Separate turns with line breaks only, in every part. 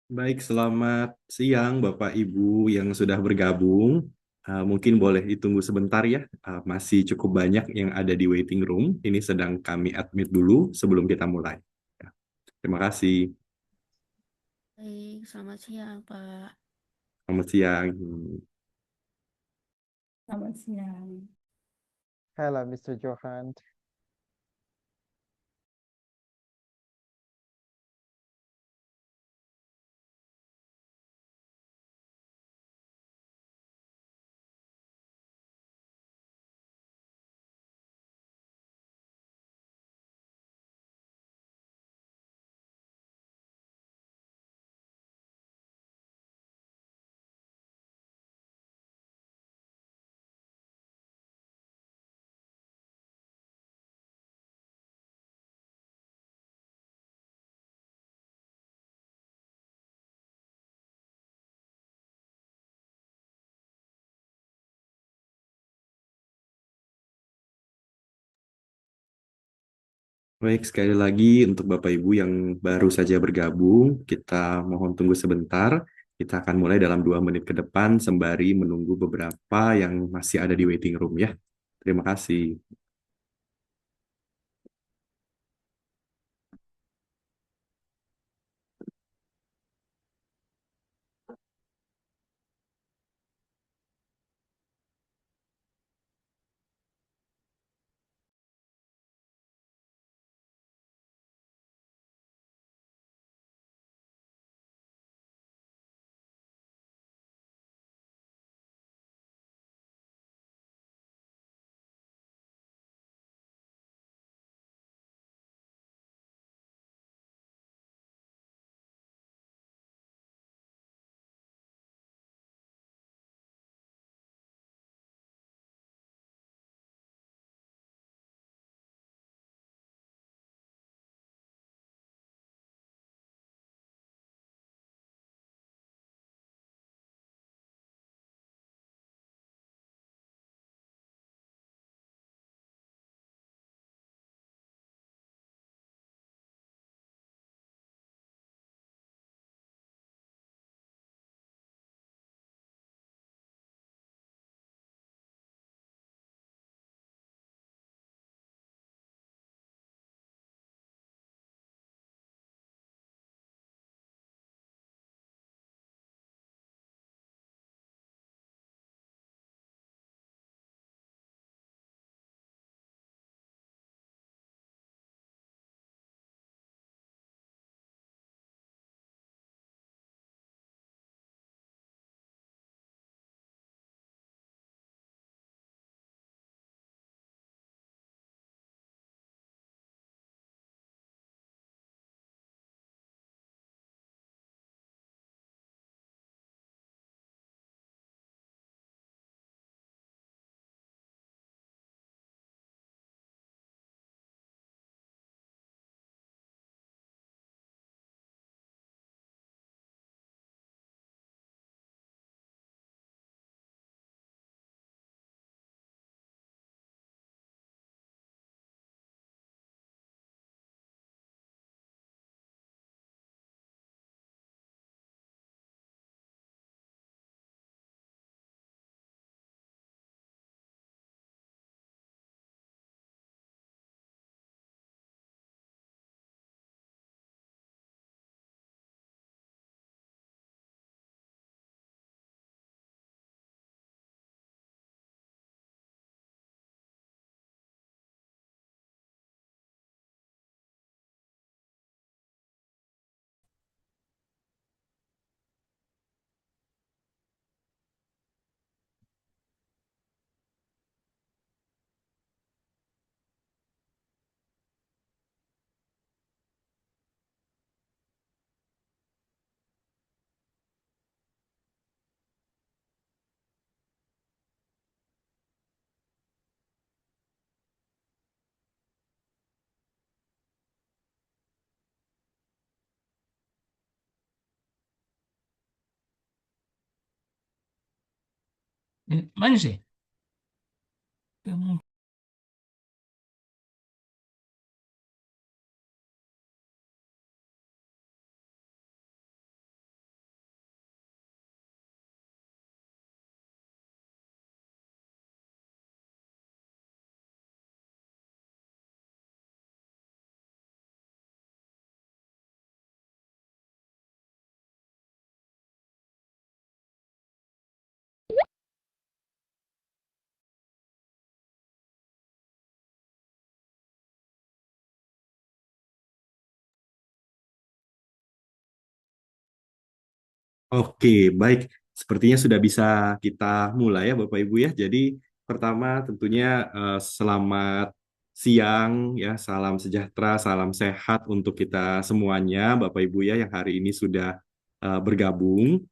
Baik, selamat siang Bapak Ibu yang sudah bergabung. Mungkin boleh ditunggu sebentar ya. Masih cukup banyak yang ada di waiting room. Ini sedang kami admit dulu sebelum kita mulai. Ya, terima kasih.
Baik, selamat siang, Pak.
Selamat siang.
Selamat siang.
Hello, Mr. Johan.
Baik, sekali lagi untuk Bapak Ibu yang baru saja bergabung, kita mohon tunggu sebentar. Kita akan mulai dalam 2 menit ke depan sembari menunggu beberapa yang masih ada di waiting room ya. Terima kasih.
Mana sih? Kamu
Oke, baik. Sepertinya sudah bisa kita mulai ya Bapak Ibu ya. Jadi pertama tentunya selamat siang ya, salam sejahtera, salam sehat untuk kita semuanya Bapak Ibu ya yang hari ini sudah bergabung.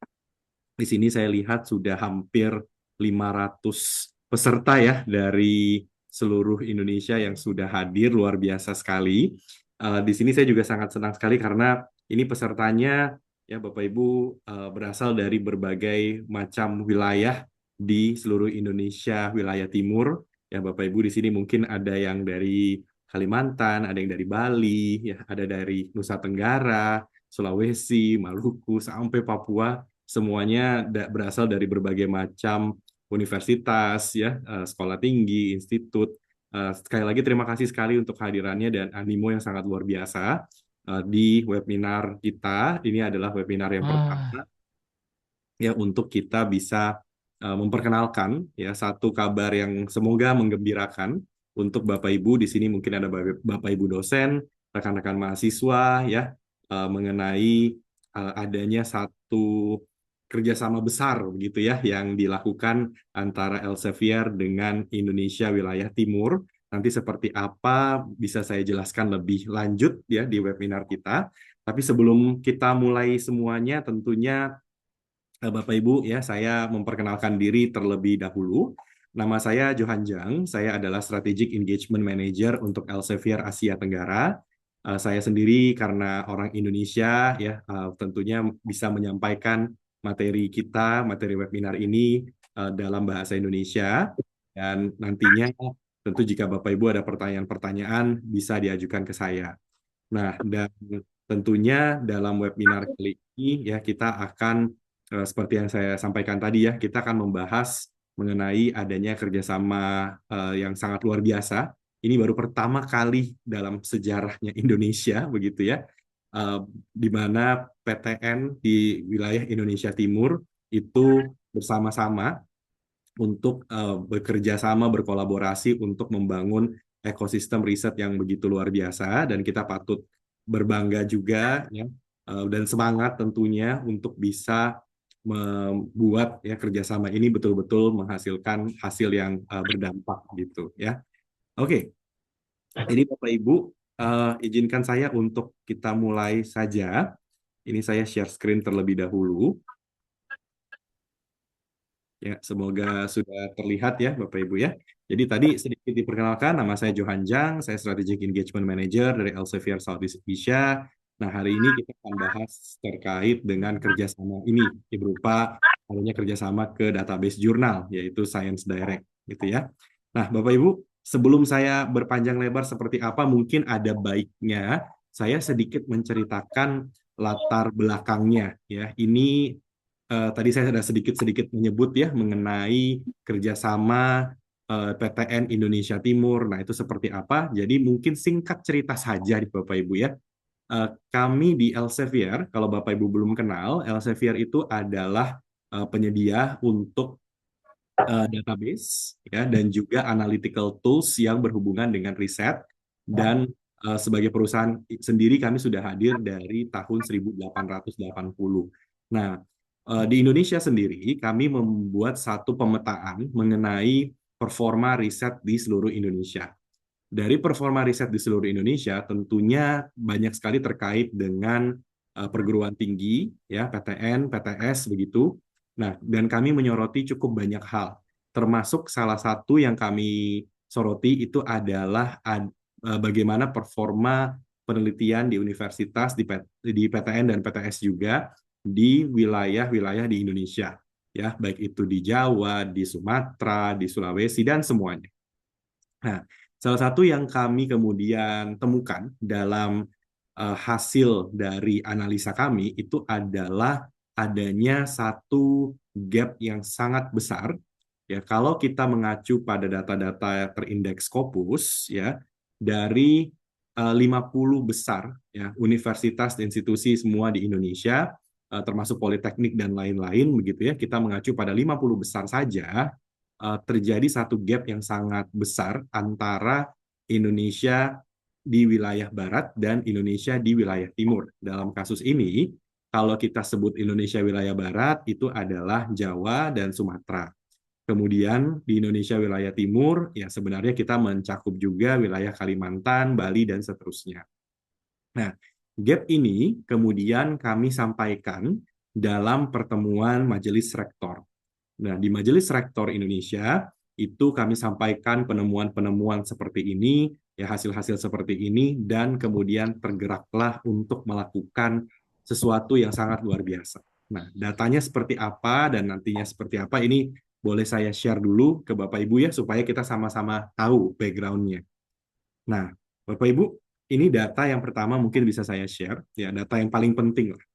Di sini saya lihat sudah hampir 500 peserta ya dari seluruh Indonesia yang sudah hadir, luar biasa sekali. Di sini saya juga sangat senang sekali karena ini pesertanya ya Bapak Ibu berasal dari berbagai macam wilayah di seluruh Indonesia, wilayah timur. Ya Bapak Ibu di sini mungkin ada yang dari Kalimantan, ada yang dari Bali, ya ada dari Nusa Tenggara, Sulawesi, Maluku sampai Papua, semuanya berasal dari berbagai macam universitas ya, sekolah tinggi, institut. Sekali lagi terima kasih sekali untuk kehadirannya dan animo yang sangat luar biasa di webinar kita. Ini adalah webinar yang pertama ya untuk kita bisa memperkenalkan ya satu kabar yang semoga menggembirakan untuk Bapak Ibu. Di sini mungkin ada Bapak Ibu dosen, rekan-rekan mahasiswa ya, mengenai adanya satu kerjasama besar begitu ya yang dilakukan antara Elsevier dengan Indonesia wilayah timur. Nanti seperti apa bisa saya jelaskan lebih lanjut ya di webinar kita. Tapi sebelum kita mulai semuanya, tentunya Bapak Ibu ya, saya memperkenalkan diri terlebih dahulu. Nama saya Johan Jang, saya adalah Strategic Engagement Manager untuk Elsevier Asia Tenggara. Saya sendiri karena orang Indonesia ya, tentunya bisa menyampaikan materi kita, materi webinar ini dalam bahasa Indonesia. Dan nantinya tentu jika Bapak Ibu ada pertanyaan-pertanyaan bisa diajukan ke saya. Nah, dan tentunya dalam webinar kali ini ya kita akan seperti yang saya sampaikan tadi ya, kita akan membahas mengenai adanya kerjasama yang sangat luar biasa. Ini baru pertama kali dalam sejarahnya Indonesia, begitu ya, di mana PTN di wilayah Indonesia Timur itu bersama-sama untuk bekerja sama, berkolaborasi untuk membangun ekosistem riset yang begitu luar biasa, dan kita patut berbangga juga ya, dan semangat tentunya untuk bisa membuat ya kerjasama ini betul-betul menghasilkan hasil yang berdampak gitu ya. Oke, ini Bapak Ibu izinkan saya untuk kita mulai saja. Ini saya share screen terlebih dahulu. Ya, semoga sudah terlihat ya Bapak Ibu ya. Jadi tadi sedikit diperkenalkan, nama saya Johan Jang, saya Strategic Engagement Manager dari Elsevier Southeast Asia. Nah, hari ini kita akan bahas terkait dengan kerjasama ini, ya, berupa adanya kerjasama ke database jurnal, yaitu Science Direct, gitu ya. Nah, Bapak Ibu, sebelum saya berpanjang lebar seperti apa, mungkin ada baiknya saya sedikit menceritakan latar belakangnya, ya. Ini tadi saya sudah sedikit-sedikit menyebut ya mengenai kerjasama PTN Indonesia Timur. Nah, itu seperti apa? Jadi mungkin singkat cerita saja di Bapak Ibu ya. Kami di Elsevier, kalau Bapak Ibu belum kenal, Elsevier itu adalah penyedia untuk database ya dan juga analytical tools yang berhubungan dengan riset, dan sebagai perusahaan sendiri kami sudah hadir dari tahun 1880. Nah, di Indonesia sendiri kami membuat satu pemetaan mengenai performa riset di seluruh Indonesia. Dari performa riset di seluruh Indonesia tentunya banyak sekali terkait dengan perguruan tinggi ya, PTN, PTS begitu. Nah, dan kami menyoroti cukup banyak hal. Termasuk salah satu yang kami soroti itu adalah bagaimana performa penelitian di universitas, di PTN dan PTS juga di wilayah-wilayah di Indonesia. Ya, baik itu di Jawa, di Sumatera, di Sulawesi, dan semuanya. Nah, salah satu yang kami kemudian temukan dalam hasil dari analisa kami itu adalah adanya satu gap yang sangat besar ya kalau kita mengacu pada data-data terindeks Scopus ya dari 50 besar ya universitas dan institusi semua di Indonesia, termasuk politeknik dan lain-lain begitu ya, kita mengacu pada 50 besar saja, terjadi satu gap yang sangat besar antara Indonesia di wilayah barat dan Indonesia di wilayah timur. Dalam kasus ini, Kalau kita sebut Indonesia wilayah barat, itu adalah Jawa dan Sumatera. Kemudian di Indonesia wilayah timur, ya sebenarnya kita mencakup juga wilayah Kalimantan, Bali, dan seterusnya. Nah, gap ini kemudian kami sampaikan dalam pertemuan Majelis Rektor. Nah, di Majelis Rektor Indonesia, itu kami sampaikan penemuan-penemuan seperti ini, ya hasil-hasil seperti ini, dan kemudian tergeraklah untuk melakukan sesuatu yang sangat luar biasa. Nah, datanya seperti apa dan nantinya seperti apa, ini boleh saya share dulu ke Bapak Ibu ya, supaya kita sama-sama tahu background-nya. Nah, Bapak Ibu, ini data yang pertama mungkin bisa saya share, ya data yang paling penting lah.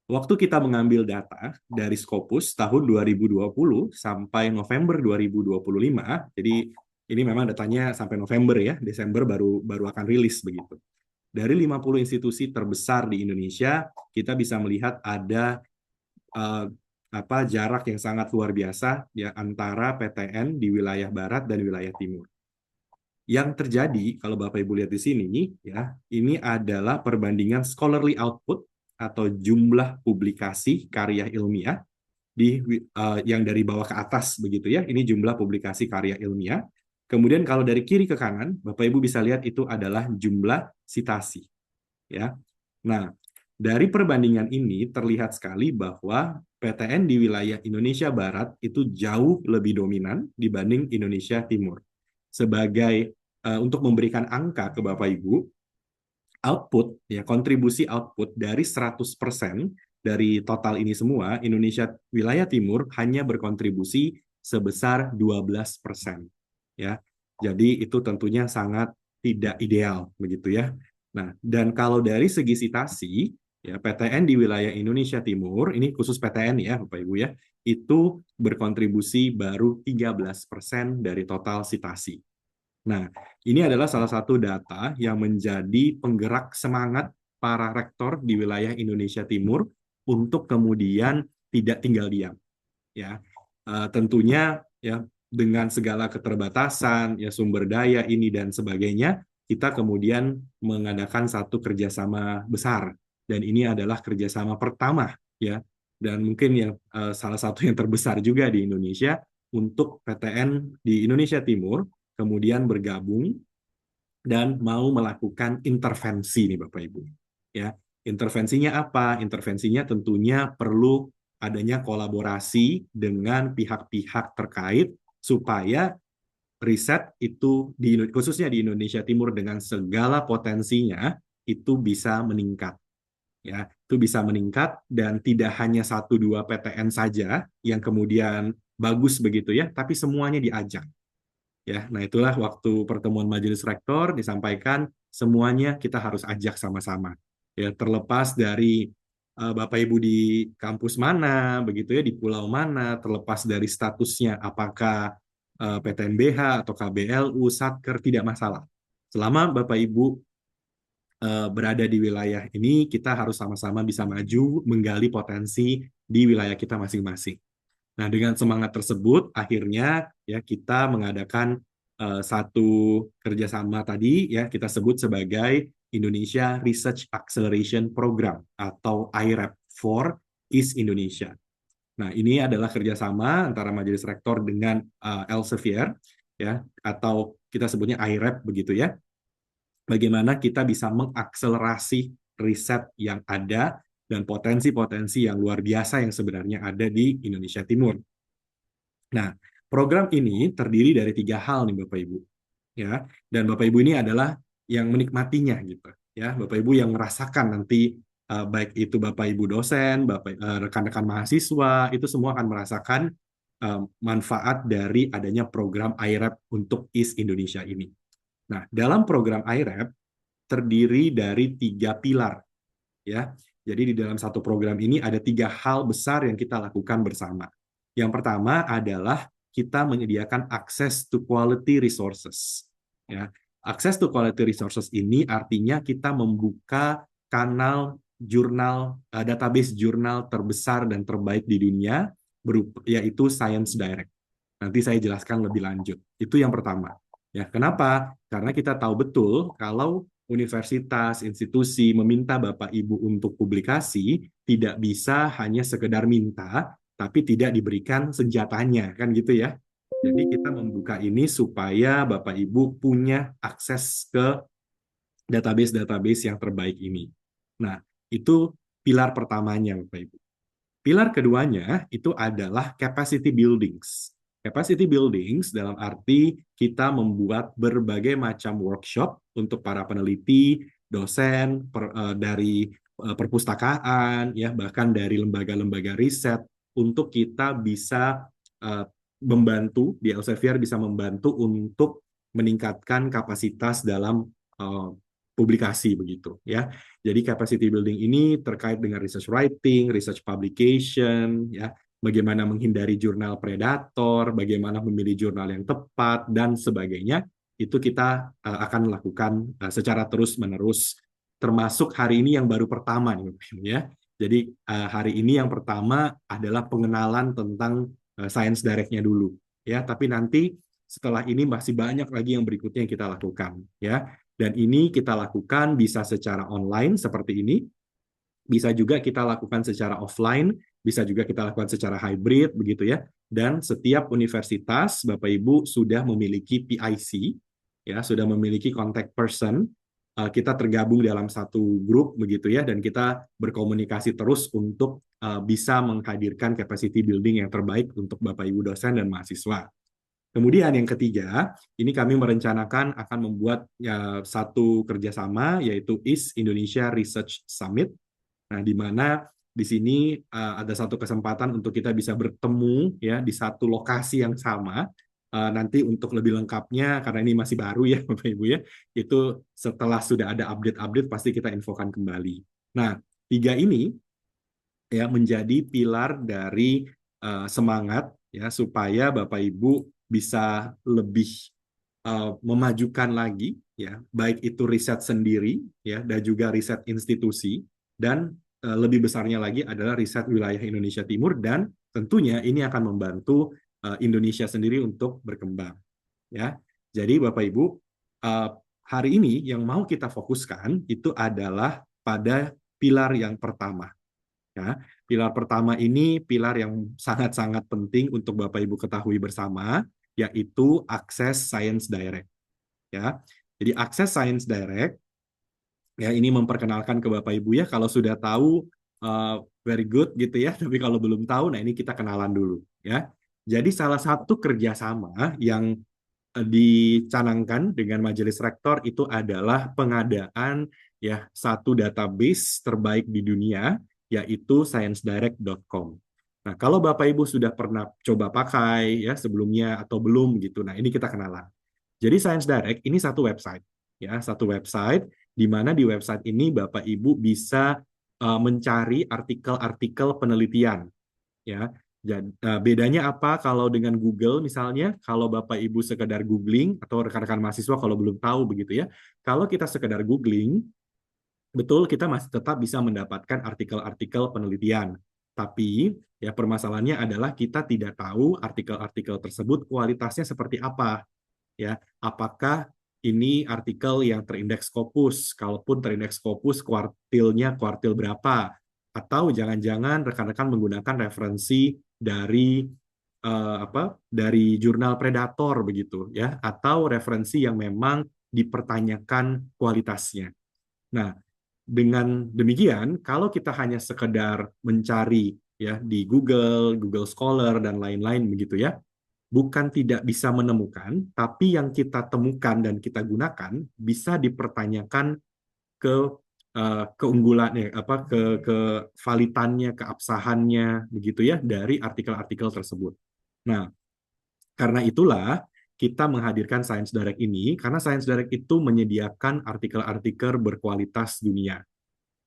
Waktu kita mengambil data dari Scopus tahun 2020 sampai November 2025, jadi ini memang datanya sampai November ya, Desember baru akan rilis begitu. Dari 50 institusi terbesar di Indonesia, kita bisa melihat ada jarak yang sangat luar biasa ya antara PTN di wilayah barat dan wilayah timur. Yang terjadi kalau Bapak Ibu lihat di sini ya, ini adalah perbandingan scholarly output atau jumlah publikasi karya ilmiah yang dari bawah ke atas begitu ya. Ini jumlah publikasi karya ilmiah. Kemudian kalau dari kiri ke kanan, Bapak Ibu bisa lihat itu adalah jumlah sitasi. Ya. Nah, dari perbandingan ini terlihat sekali bahwa PTN di wilayah Indonesia Barat itu jauh lebih dominan dibanding Indonesia Timur. Sebagai untuk memberikan angka ke Bapak Ibu, output ya kontribusi output dari 100% dari total ini semua, Indonesia wilayah timur hanya berkontribusi sebesar 12%. Ya. Jadi itu tentunya sangat tidak ideal begitu ya. Nah, dan kalau dari segi sitasi, ya PTN di wilayah Indonesia Timur, ini khusus PTN ya Bapak Ibu ya, itu berkontribusi baru 13% dari total sitasi. Nah, ini adalah salah satu data yang menjadi penggerak semangat para rektor di wilayah Indonesia Timur untuk kemudian tidak tinggal diam. Ya, tentunya ya dengan segala keterbatasan, ya sumber daya ini dan sebagainya, kita kemudian mengadakan satu kerjasama besar. Dan ini adalah kerjasama pertama, ya, dan mungkin yang salah satu yang terbesar juga di Indonesia untuk PTN di Indonesia Timur kemudian bergabung dan mau melakukan intervensi nih Bapak Ibu. Ya, intervensinya apa? Intervensinya tentunya perlu adanya kolaborasi dengan pihak-pihak terkait supaya riset itu khususnya di Indonesia Timur dengan segala potensinya itu bisa meningkat. Ya, itu bisa meningkat dan tidak hanya 1-2 PTN saja yang kemudian bagus begitu ya, tapi semuanya diajak. Ya, nah itulah waktu pertemuan Majelis Rektor disampaikan semuanya kita harus ajak sama-sama. Ya, terlepas dari Bapak Ibu di kampus mana, begitu ya, di pulau mana, terlepas dari statusnya apakah PTNBH atau KBLU, Satker, tidak masalah. Selama Bapak Ibu berada di wilayah ini, kita harus sama-sama bisa maju menggali potensi di wilayah kita masing-masing. Nah, dengan semangat tersebut, akhirnya ya kita mengadakan satu kerjasama tadi ya kita sebut sebagai Indonesia Research Acceleration Program atau IRAP for East Indonesia. Nah, ini adalah kerjasama antara Majelis Rektor dengan Elsevier ya atau kita sebutnya IRAP begitu ya. Bagaimana kita bisa mengakselerasi riset yang ada dan potensi-potensi yang luar biasa yang sebenarnya ada di Indonesia Timur. Nah, program ini terdiri dari 3 hal nih Bapak Ibu. Ya, dan Bapak Ibu ini adalah yang menikmatinya gitu. Ya, Bapak Ibu yang merasakan nanti baik itu Bapak Ibu dosen, rekan-rekan mahasiswa, itu semua akan merasakan manfaat dari adanya program IRAP untuk East Indonesia ini. Nah, dalam program IRAP terdiri dari 3 pilar. Ya, jadi di dalam satu program ini ada 3 hal besar yang kita lakukan bersama. Yang pertama adalah kita menyediakan access to quality resources. Ya, access to quality resources ini artinya kita membuka kanal jurnal, database jurnal terbesar dan terbaik di dunia, yaitu Science Direct. Nanti saya jelaskan lebih lanjut. Itu yang pertama. Ya, kenapa? Karena kita tahu betul kalau universitas, institusi meminta Bapak Ibu untuk publikasi, tidak bisa hanya sekedar minta, tapi tidak diberikan senjatanya, kan gitu ya. Jadi kita membuka ini supaya Bapak Ibu punya akses ke database-database yang terbaik ini. Nah, itu pilar pertamanya, Bapak Ibu. Pilar keduanya itu adalah capacity buildings. Capacity buildings dalam arti kita membuat berbagai macam workshop untuk para peneliti, dosen, dari perpustakaan, ya bahkan dari lembaga-lembaga riset untuk kita bisa membantu di Elsevier bisa membantu untuk meningkatkan kapasitas dalam publikasi begitu ya. Jadi capacity building ini terkait dengan research writing, research publication, ya, bagaimana menghindari jurnal predator, bagaimana memilih jurnal yang tepat dan sebagainya. Itu kita akan lakukan secara terus-menerus, termasuk hari ini yang baru pertama nih, ya. Jadi hari ini yang pertama adalah pengenalan tentang Science Direct-nya dulu, ya. Tapi nanti setelah ini masih banyak lagi yang berikutnya yang kita lakukan, ya. Dan ini kita lakukan bisa secara online seperti ini, bisa juga kita lakukan secara offline, bisa juga kita lakukan secara hybrid, begitu ya. Dan setiap universitas, Bapak Ibu, sudah memiliki PIC, ya, sudah memiliki contact person. Kita tergabung dalam satu grup, begitu ya, dan kita berkomunikasi terus untuk bisa menghadirkan capacity building yang terbaik untuk Bapak Ibu dosen dan mahasiswa. Kemudian yang ketiga, ini kami merencanakan akan membuat satu kerjasama, yaitu East Indonesia Research Summit. Nah, di mana di sini ada satu kesempatan untuk kita bisa bertemu ya di satu lokasi yang sama. Nanti untuk lebih lengkapnya, karena ini masih baru ya Bapak Ibu ya, itu setelah sudah ada update-update pasti kita infokan kembali. Nah, tiga ini ya menjadi pilar dari semangat ya supaya Bapak Ibu bisa lebih memajukan lagi ya, baik itu riset sendiri ya dan juga riset institusi, dan lebih besarnya lagi adalah riset wilayah Indonesia Timur, dan tentunya ini akan membantu Indonesia sendiri untuk berkembang ya. Jadi Bapak Ibu, hari ini yang mau kita fokuskan itu adalah pada pilar yang pertama. Ya, pilar pertama ini pilar yang sangat-sangat penting untuk Bapak Ibu ketahui bersama, yaitu akses Science Direct. Ya, jadi akses Science Direct, ya ini memperkenalkan ke Bapak Ibu ya. Kalau sudah tahu, very good gitu ya. Tapi kalau belum tahu, nah ini kita kenalan dulu ya. Jadi salah satu kerjasama yang dicanangkan dengan Majelis Rektor itu adalah pengadaan ya satu database terbaik di dunia, yaitu sciencedirect.com. Nah, kalau Bapak Ibu sudah pernah coba pakai ya sebelumnya atau belum gitu, nah ini kita kenalan. Jadi Science Direct ini satu website, ya satu website di mana di website ini Bapak Ibu bisa mencari artikel-artikel penelitian, ya. Jadi, bedanya apa kalau dengan Google misalnya, kalau Bapak Ibu sekedar googling atau rekan-rekan mahasiswa kalau belum tahu begitu ya, kalau kita sekedar googling, betul kita masih tetap bisa mendapatkan artikel-artikel penelitian. Tapi ya permasalahannya adalah kita tidak tahu artikel-artikel tersebut kualitasnya seperti apa. Ya, apakah ini artikel yang terindeks Scopus? Kalaupun terindeks Scopus, kuartilnya kuartil berapa? Atau jangan-jangan rekan-rekan menggunakan referensi dari dari jurnal Predator begitu ya, atau referensi yang memang dipertanyakan kualitasnya. Nah, dengan demikian, kalau kita hanya sekedar mencari ya di Google, Google Scholar dan lain-lain begitu ya, bukan tidak bisa menemukan, tapi yang kita temukan dan kita gunakan bisa dipertanyakan ke keunggulannya, ke validannya, keabsahannya begitu ya dari artikel-artikel tersebut. Nah, karena itulah kita menghadirkan Science Direct ini, karena Science Direct itu menyediakan artikel-artikel berkualitas dunia.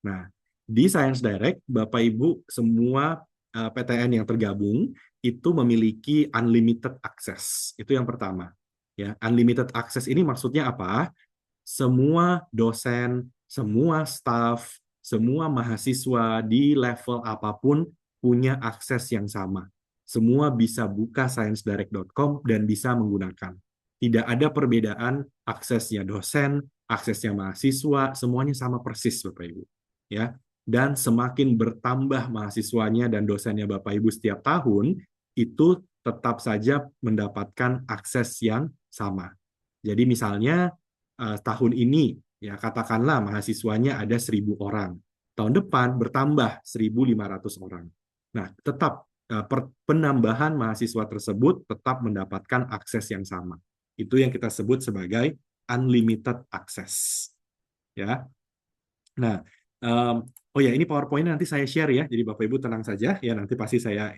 Nah, di Science Direct, Bapak Ibu semua PTN yang tergabung itu memiliki unlimited access. Itu yang pertama. Ya, unlimited access ini maksudnya apa? Semua dosen, semua staf, semua mahasiswa di level apapun punya akses yang sama. Semua bisa buka sciencedirect.com dan bisa menggunakan. Tidak ada perbedaan aksesnya dosen, aksesnya mahasiswa, semuanya sama persis Bapak Ibu. Ya. Dan semakin bertambah mahasiswanya dan dosennya Bapak Ibu setiap tahun, itu tetap saja mendapatkan akses yang sama. Jadi misalnya tahun ini, ya katakanlah mahasiswanya ada 1.000 orang. Tahun depan bertambah 1.500 orang. Nah, tetap penambahan mahasiswa tersebut tetap mendapatkan akses yang sama. Itu yang kita sebut sebagai unlimited access. Ya. Nah, oh ya, ini PowerPoint nanti saya share ya. Jadi Bapak Ibu tenang saja ya, nanti pasti saya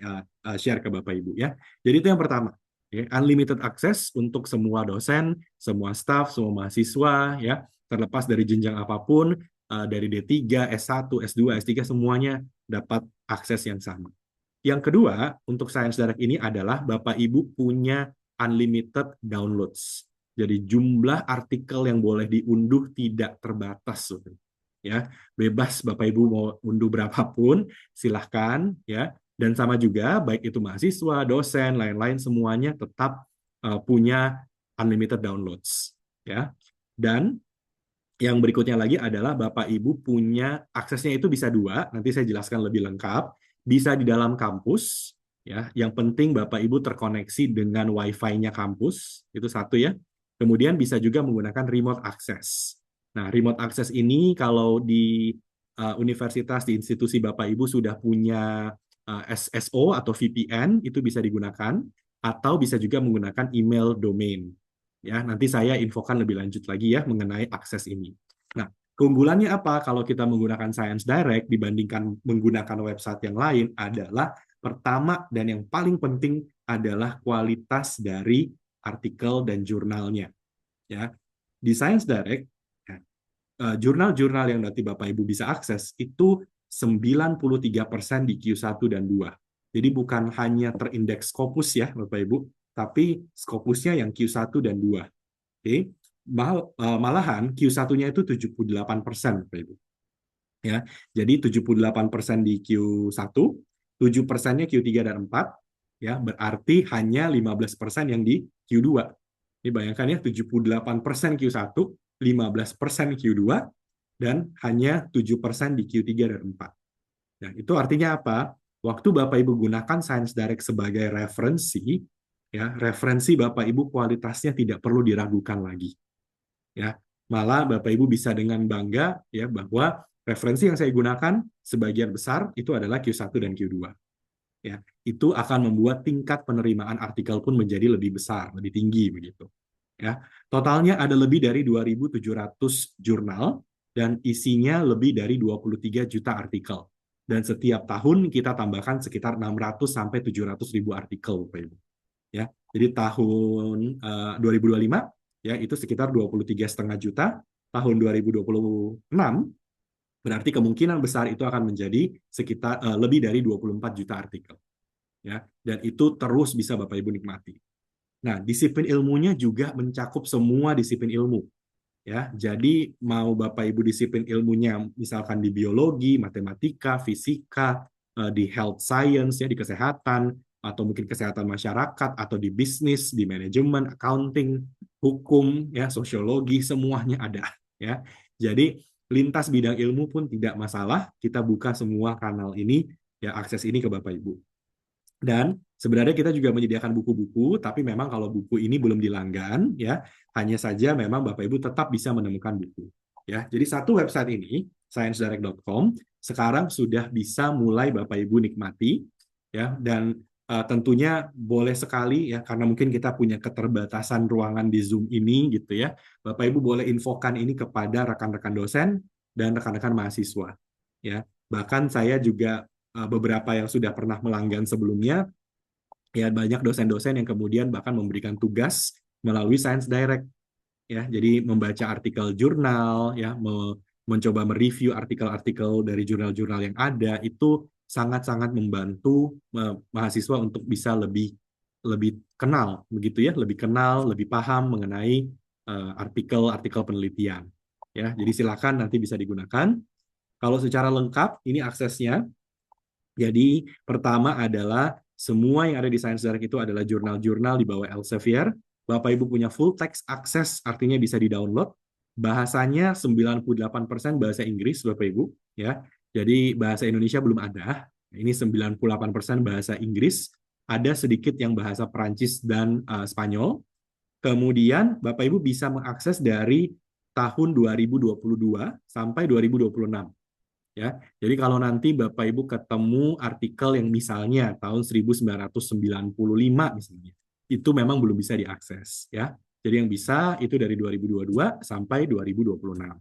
share ke Bapak Ibu ya. Jadi itu yang pertama. Ya, unlimited access untuk semua dosen, semua staff, semua mahasiswa ya, terlepas dari jenjang apapun, dari D3, S1, S2, S3 semuanya dapat akses yang sama. Yang kedua, untuk Science Direct ini adalah Bapak Ibu punya unlimited downloads. Jadi jumlah artikel yang boleh diunduh tidak terbatas. Ya, bebas Bapak Ibu mau unduh berapapun, silahkan ya. Dan sama juga, baik itu mahasiswa, dosen, lain-lain semuanya tetap punya unlimited downloads. Ya, dan yang berikutnya lagi adalah Bapak Ibu punya aksesnya itu bisa dua, nanti saya jelaskan lebih lengkap. Bisa di dalam kampus, ya. Yang penting Bapak Ibu terkoneksi dengan Wi-Fi-nya kampus, itu satu ya. Kemudian bisa juga menggunakan remote access. Nah, remote access ini kalau di universitas, di institusi Bapak Ibu sudah punya SSO atau VPN, itu bisa digunakan, atau bisa juga menggunakan email domain. Ya, nanti saya infokan lebih lanjut lagi ya mengenai akses ini. Nah, keunggulannya apa kalau kita menggunakan Science Direct dibandingkan menggunakan website yang lain adalah pertama dan yang paling penting adalah kualitas dari artikel dan jurnalnya. Ya, di Science Direct jurnal-jurnal yang nanti Bapak Ibu bisa akses itu 93% di Q1 dan 2. Jadi bukan hanya terindeks Scopus ya Bapak Ibu, tapi Scopusnya yang Q1 dan 2. Oke. Malahan Q1-nya itu 78% Bapak Ibu. Ya. Jadi 78% di Q1, 7%-nya Q3 dan 4, ya, berarti hanya 15% yang di Q2. Ini bayangkan ya, 78% Q1, 15% Q2, dan hanya 7% di Q3 dan 4. Nah, itu artinya apa? Waktu Bapak Ibu gunakan Science Direct sebagai referensi, ya, referensi Bapak Ibu kualitasnya tidak perlu diragukan lagi. Ya, malah Bapak Ibu bisa dengan bangga ya bahwa referensi yang saya gunakan sebagian besar itu adalah Q1 dan Q2. Ya, itu akan membuat tingkat penerimaan artikel pun menjadi lebih besar, lebih tinggi begitu. Ya, totalnya ada lebih dari 2.700 jurnal dan isinya lebih dari 23 juta artikel. Dan setiap tahun kita tambahkan sekitar 600 sampai 700 ribu artikel, Bapak Ibu. Ya, jadi tahun 2025 ya itu sekitar 23,5 juta. Tahun 2026 berarti kemungkinan besar itu akan menjadi sekitar lebih dari 24 juta artikel. Ya, dan itu terus bisa Bapak Ibu nikmati. Nah, disiplin ilmunya juga mencakup semua disiplin ilmu. Ya, jadi mau Bapak Ibu disiplin ilmunya misalkan di biologi, matematika, fisika, di health science ya di kesehatan atau mungkin kesehatan masyarakat atau di bisnis, di manajemen, accounting, hukum ya, sosiologi semuanya ada ya. Jadi lintas bidang ilmu pun tidak masalah, kita buka semua kanal ini ya akses ini ke Bapak Ibu. Dan sebenarnya kita juga menyediakan buku-buku, tapi memang kalau buku ini belum dilanggan, ya hanya saja memang Bapak Ibu tetap bisa menemukan buku. Ya, jadi satu website ini, sciencedirect.com, sekarang sudah bisa mulai Bapak Ibu nikmati, ya, dan tentunya boleh sekali ya, karena mungkin kita punya keterbatasan ruangan di Zoom ini, gitu ya. Bapak Ibu boleh infokan ini kepada rekan-rekan dosen dan rekan-rekan mahasiswa. Ya, bahkan saya juga beberapa yang sudah pernah melanggan sebelumnya, ya banyak dosen-dosen yang kemudian bahkan memberikan tugas melalui Science Direct, ya jadi membaca artikel jurnal, ya mencoba mereview artikel-artikel dari jurnal-jurnal yang ada, itu sangat-sangat membantu mahasiswa untuk bisa lebih kenal, begitu ya, lebih kenal, lebih paham mengenai artikel-artikel penelitian, ya jadi silakan nanti bisa digunakan. Kalau secara lengkap ini aksesnya. Jadi pertama adalah semua yang ada di Science Direct itu adalah jurnal-jurnal di bawah Elsevier. Bapak Ibu punya full text access, artinya bisa di-download. bahasanya 98% bahasa Inggris, Bapak Ibu, ya. Jadi bahasa Indonesia belum ada. Ini 98% bahasa Inggris, ada sedikit yang bahasa Perancis dan Spanyol. Kemudian Bapak Ibu bisa mengakses dari tahun 2022 sampai 2026. Ya, jadi kalau nanti Bapak Ibu ketemu artikel yang misalnya tahun 1995 misalnya, itu memang belum bisa diakses, ya. Jadi yang bisa itu dari 2022 sampai 2026.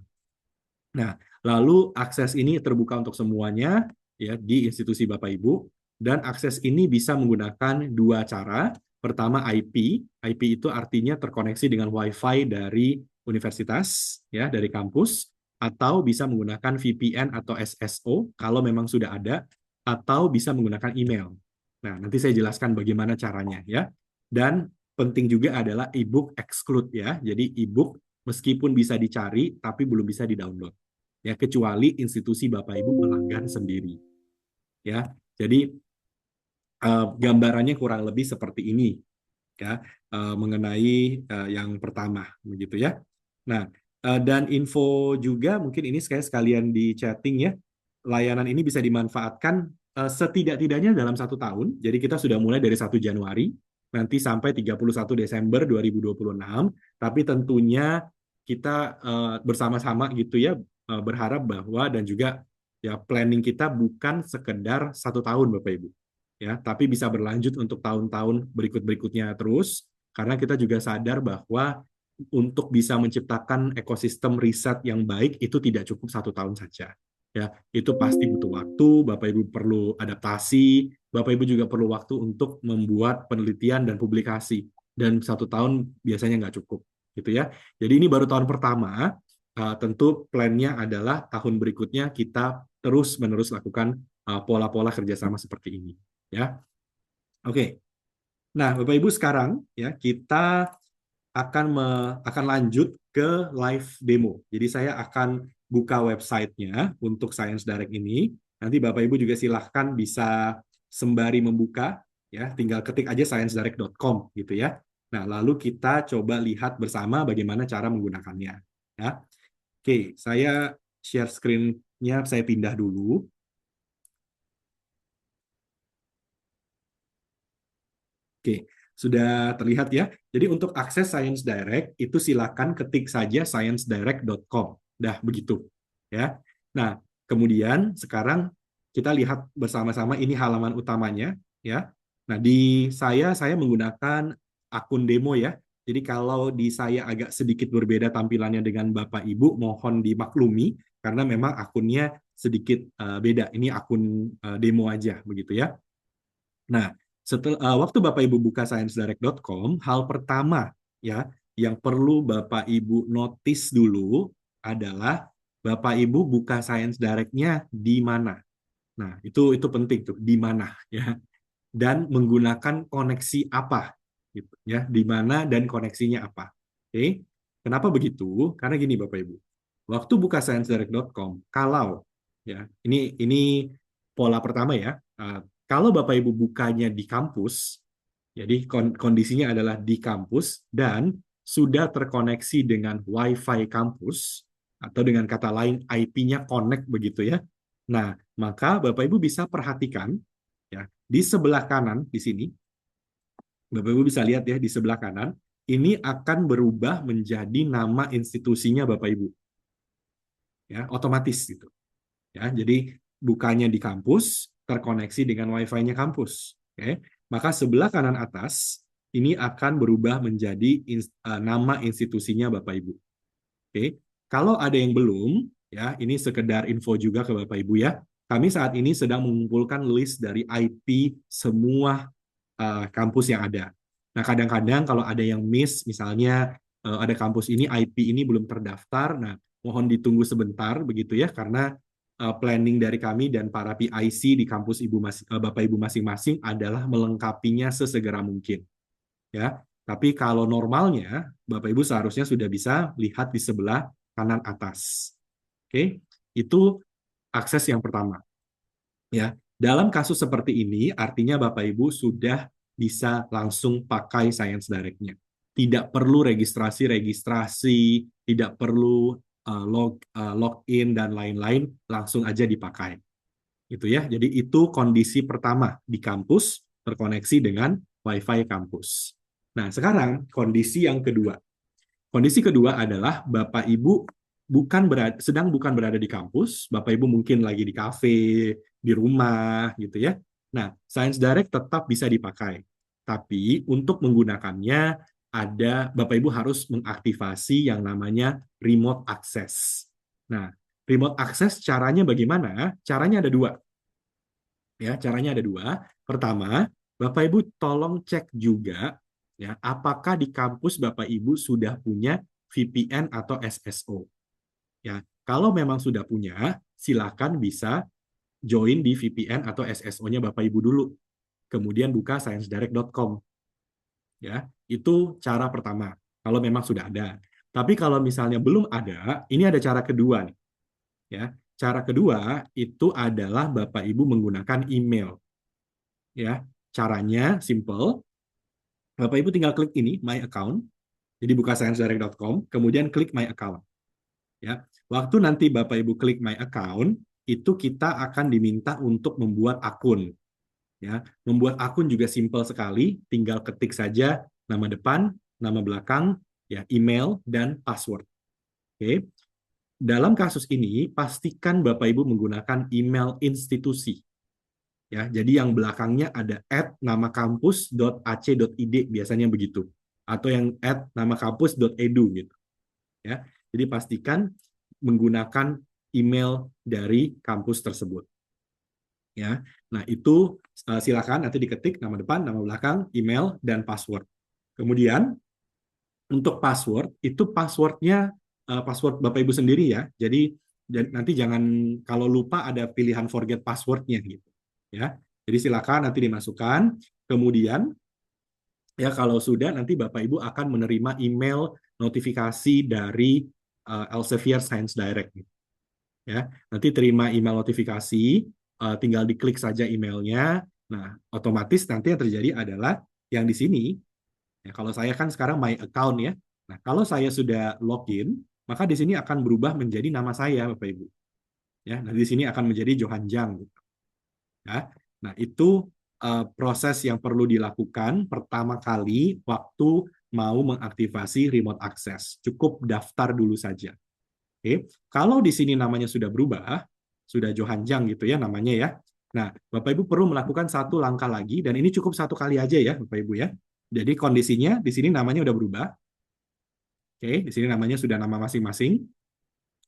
Nah, lalu akses ini terbuka untuk semuanya, ya, di institusi Bapak Ibu, dan akses ini bisa menggunakan dua cara. Pertama, IP. IP itu artinya terkoneksi dengan Wi-Fi dari universitas, ya, dari kampus, atau bisa menggunakan VPN atau SSO kalau memang sudah ada, atau bisa menggunakan email. Nah, nanti saya jelaskan bagaimana caranya, ya. Dan penting juga adalah e-book exclude, ya. Jadi e-book meskipun bisa dicari, tapi belum bisa di-download, ya, kecuali institusi Bapak Ibu melanggan sendiri, ya. Jadi gambarannya kurang lebih seperti ini, ya, mengenai yang pertama, begitu ya. Nah, dan info juga mungkin ini sekalian di chatting ya. Layanan ini bisa dimanfaatkan setidak-tidaknya dalam 1 tahun. Jadi kita sudah mulai dari 1 Januari nanti sampai 31 Desember 2026. Tapi tentunya kita bersama-sama gitu ya, berharap bahwa dan juga ya planning kita bukan sekedar 1 tahun Bapak Ibu, ya, tapi bisa berlanjut untuk tahun-tahun berikut-berikutnya terus, karena kita juga sadar bahwa untuk bisa menciptakan ekosistem riset yang baik itu tidak cukup 1 tahun saja, ya, itu pasti butuh waktu. Bapak Ibu perlu adaptasi, Bapak Ibu juga perlu waktu untuk membuat penelitian dan publikasi, dan 1 tahun biasanya nggak cukup, gitu ya. Jadi ini baru tahun pertama, tentu plannya adalah tahun berikutnya kita terus-menerus lakukan pola-pola kerjasama seperti ini, ya. Oke. Nah, Bapak Ibu, sekarang ya kita akan lanjut ke live demo. Jadi saya akan buka websitenya untuk Science Direct ini. Nanti Bapak Ibu juga silahkan bisa sembari membuka, ya, tinggal ketik aja sciencedirect.com gitu ya. Nah, lalu kita coba lihat bersama bagaimana cara menggunakannya, ya. Oke, saya share screen-nya, saya pindah dulu. Oke, sudah terlihat ya. Jadi untuk akses Science Direct itu silakan ketik saja sciencedirect.com. Dah begitu, ya. Nah, kemudian sekarang kita lihat bersama-sama ini halaman utamanya, ya. Nah, di saya menggunakan akun demo ya. Jadi kalau di saya agak sedikit berbeda tampilannya dengan Bapak Ibu, mohon dimaklumi karena memang akunnya sedikit beda. Ini akun demo aja begitu ya. Nah, waktu Bapak Ibu buka sciencedirect.com, hal pertama ya yang perlu Bapak Ibu notice dulu adalah Bapak Ibu buka Science Direct-nya di mana. Nah, itu penting tuh, di mana ya. Dan menggunakan koneksi apa gitu ya, di mana dan koneksinya apa. Oke. Kenapa begitu? Karena gini Bapak Ibu. Waktu buka sciencedirect.com, kalau ya, ini pola pertama ya. Kalau Bapak Ibu bukanya di kampus, jadi kondisinya adalah di kampus dan sudah terkoneksi dengan Wi-Fi kampus, atau dengan kata lain IP-nya connect begitu ya. Nah, maka Bapak Ibu bisa perhatikan ya, di sebelah kanan di sini, Bapak Ibu bisa lihat ya di sebelah kanan, ini akan berubah menjadi nama institusinya Bapak Ibu. Ya, otomatis gitu. Ya, jadi bukanya di kampus, terkoneksi dengan Wi-Fi-nya kampus. Oke. Maka sebelah kanan atas ini akan berubah menjadi nama institusinya Bapak Ibu. Oke. Kalau ada yang belum, ya, ini sekedar info juga ke Bapak Ibu ya. Kami saat ini sedang mengumpulkan list dari IP semua kampus yang ada. Nah, kadang-kadang kalau ada yang miss, misalnya ada kampus ini IP ini belum terdaftar, nah mohon ditunggu sebentar begitu ya, karena planning dari kami dan para PIC di kampus Bapak Ibu masing-masing adalah melengkapinya sesegera mungkin. Ya, tapi kalau normalnya Bapak Ibu seharusnya sudah bisa lihat di sebelah kanan atas. Oke, itu akses yang pertama. Ya, dalam kasus seperti ini artinya Bapak Ibu sudah bisa langsung pakai Science Direct-nya. Tidak perlu registrasi, tidak perlu login dan lain-lain, langsung aja dipakai. Gitu ya. Jadi itu kondisi pertama di kampus terkoneksi dengan WiFi kampus. Nah, sekarang kondisi yang kedua. Kondisi kedua adalah Bapak Ibu sedang bukan berada di kampus, Bapak Ibu mungkin lagi di kafe, di rumah gitu ya. Nah, Science Direct tetap bisa dipakai. Tapi untuk menggunakannya Bapak Ibu harus mengaktifasi yang namanya remote access. Nah, remote access caranya bagaimana? Caranya ada dua. Ya, caranya ada dua. Pertama, Bapak Ibu tolong cek juga ya, apakah di kampus Bapak Ibu sudah punya VPN atau SSO. Ya, kalau memang sudah punya, silakan bisa join di VPN atau SSO-nya Bapak Ibu dulu. Kemudian buka sciencedirect.com. Ya, itu cara pertama. Kalau memang sudah ada. Tapi kalau misalnya belum ada, ini ada cara kedua nih. Ya, cara kedua itu adalah Bapak Ibu menggunakan email. Ya, caranya simple. Bapak Ibu tinggal klik ini My Account. Jadi buka sciencedirect.com, kemudian klik My Account. Ya, waktu nanti Bapak Ibu klik My Account, itu kita akan diminta untuk membuat akun. Ya, membuat akun juga simple sekali, tinggal ketik saja nama depan, nama belakang, ya, email dan password. Oke. Dalam kasus ini pastikan Bapak Ibu menggunakan email institusi. Ya, jadi yang belakangnya ada @namakampus.ac.id biasanya begitu, atau yang @namakampus.edu gitu. Ya, jadi pastikan menggunakan email dari kampus tersebut. Ya, nah itu silakan nanti diketik nama depan, nama belakang, email dan password. Kemudian untuk password itu passwordnya password Bapak Ibu sendiri ya. Jadi nanti jangan kalau lupa ada pilihan forget passwordnya gitu. Ya, jadi silakan nanti dimasukkan. Kemudian ya kalau sudah nanti Bapak Ibu akan menerima email notifikasi dari Elsevier Science Direct. Ya, nanti terima email notifikasi, tinggal diklik saja emailnya. Nah, otomatis nanti yang terjadi adalah yang di sini. Ya, kalau saya kan sekarang my account ya. Nah, kalau saya sudah login, maka di sini akan berubah menjadi nama saya, Bapak Ibu. Ya, nah di sini akan menjadi Johan Jang. Ya. Nah, itu proses yang perlu dilakukan pertama kali waktu mau mengaktifasi remote access. Cukup daftar dulu saja. Oke. Kalau di sini namanya sudah berubah, sudah Johan Jang gitu ya namanya ya. Nah, Bapak Ibu perlu melakukan satu langkah lagi, dan ini cukup satu kali aja ya, Bapak Ibu ya. Jadi kondisinya di sini namanya udah berubah. Oke, di sini namanya sudah nama masing-masing.